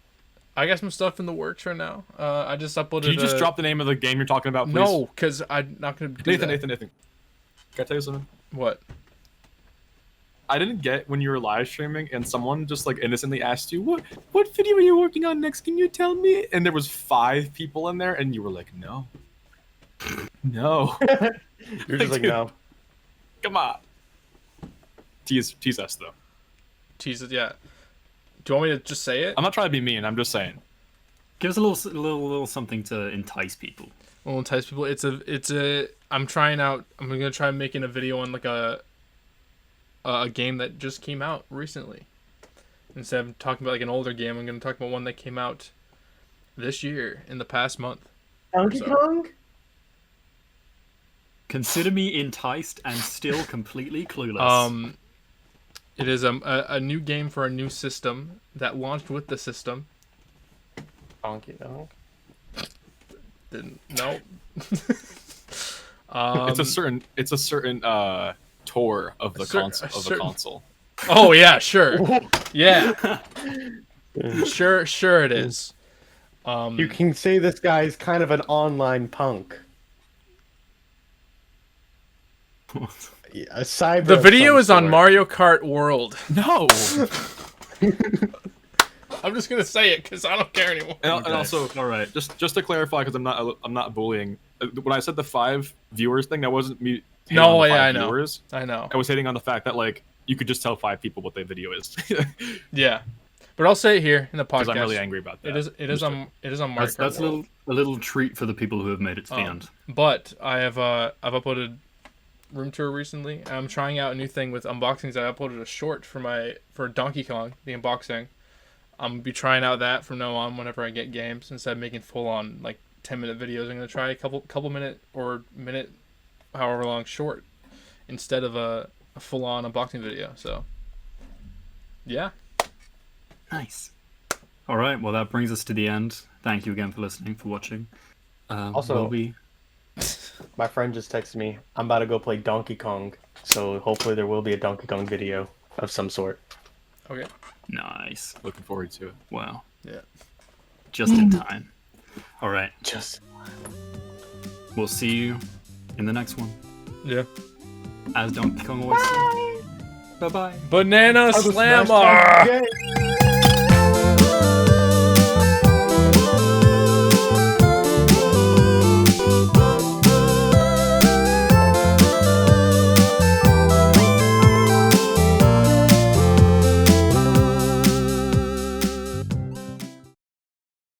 Speaker 3: I got some stuff in the works right now. I just uploaded.
Speaker 2: Can you just drop the name of the game you're talking about, please?
Speaker 3: No, because I'm not gonna do
Speaker 2: Nathan,
Speaker 3: that.
Speaker 2: Nathan. Can I tell you something?
Speaker 3: What?
Speaker 2: I didn't get when you were live streaming and someone just like innocently asked you, what video are you working on next? Can you tell me? And there was 5 people in there and you were like, no. No.
Speaker 4: You're just like, no.
Speaker 2: Come on. Tease us though.
Speaker 3: Tease it, yeah. Do you want me to just say it?
Speaker 2: I'm not trying to be mean, I'm just saying.
Speaker 1: Give us a little something to entice people.
Speaker 3: Well, entice people. It's a. I'm trying out. I'm gonna try making a video on like a game that just came out recently. Instead of talking about like an older game, I'm gonna talk about one that came out this year in the past month.
Speaker 4: Donkey Kong?
Speaker 1: Consider me enticed and still completely clueless.
Speaker 3: It is a new game for a new system that launched with the system.
Speaker 4: Donkey Kong.
Speaker 3: Didn't no.
Speaker 2: It's a certain tour of the console.
Speaker 3: Oh yeah, sure. Yeah. Sure it is.
Speaker 4: You can say this guy's kind of an online punk. A cyber.
Speaker 3: The video is on Mario Kart World.
Speaker 2: No.
Speaker 3: I'm just gonna say it because I don't care anymore.
Speaker 2: And also,
Speaker 1: all right,
Speaker 2: just to clarify, because I'm not bullying. When I said the 5 viewers thing, that wasn't me.
Speaker 3: No, yeah,
Speaker 2: I know. Viewers.
Speaker 3: I know.
Speaker 2: I was hitting on the fact that like you could just tell 5 people what the video is.
Speaker 3: Yeah, but I'll say it here in the podcast.
Speaker 2: Because I'm really angry about that.
Speaker 3: It is on Mario Kart
Speaker 1: That's
Speaker 3: World.
Speaker 1: a little treat for the people who have made it to the end.
Speaker 3: But I've uploaded room tour recently. I'm trying out a new thing with unboxings. I uploaded a short for Donkey Kong, the unboxing. I'm gonna be trying out that from now on whenever I get games instead of making full on like 10-minute videos. I'm gonna try a couple minute or minute, however long short, instead of a full on unboxing video. So yeah.
Speaker 1: Nice. All right, well that brings us to the end. Thank you again for listening, for watching.
Speaker 4: Also, my friend just texted me. I'm about to go play Donkey Kong, so hopefully there will be a Donkey Kong video of some sort.
Speaker 3: Okay.
Speaker 1: Nice.
Speaker 2: Looking forward to it.
Speaker 1: Wow.
Speaker 3: Yeah.
Speaker 1: Just in time. All right.
Speaker 4: Just.
Speaker 1: We'll see you in the next one.
Speaker 3: Yeah.
Speaker 1: As Donkey Kong always said. Bye bye.
Speaker 3: Banana Slammer.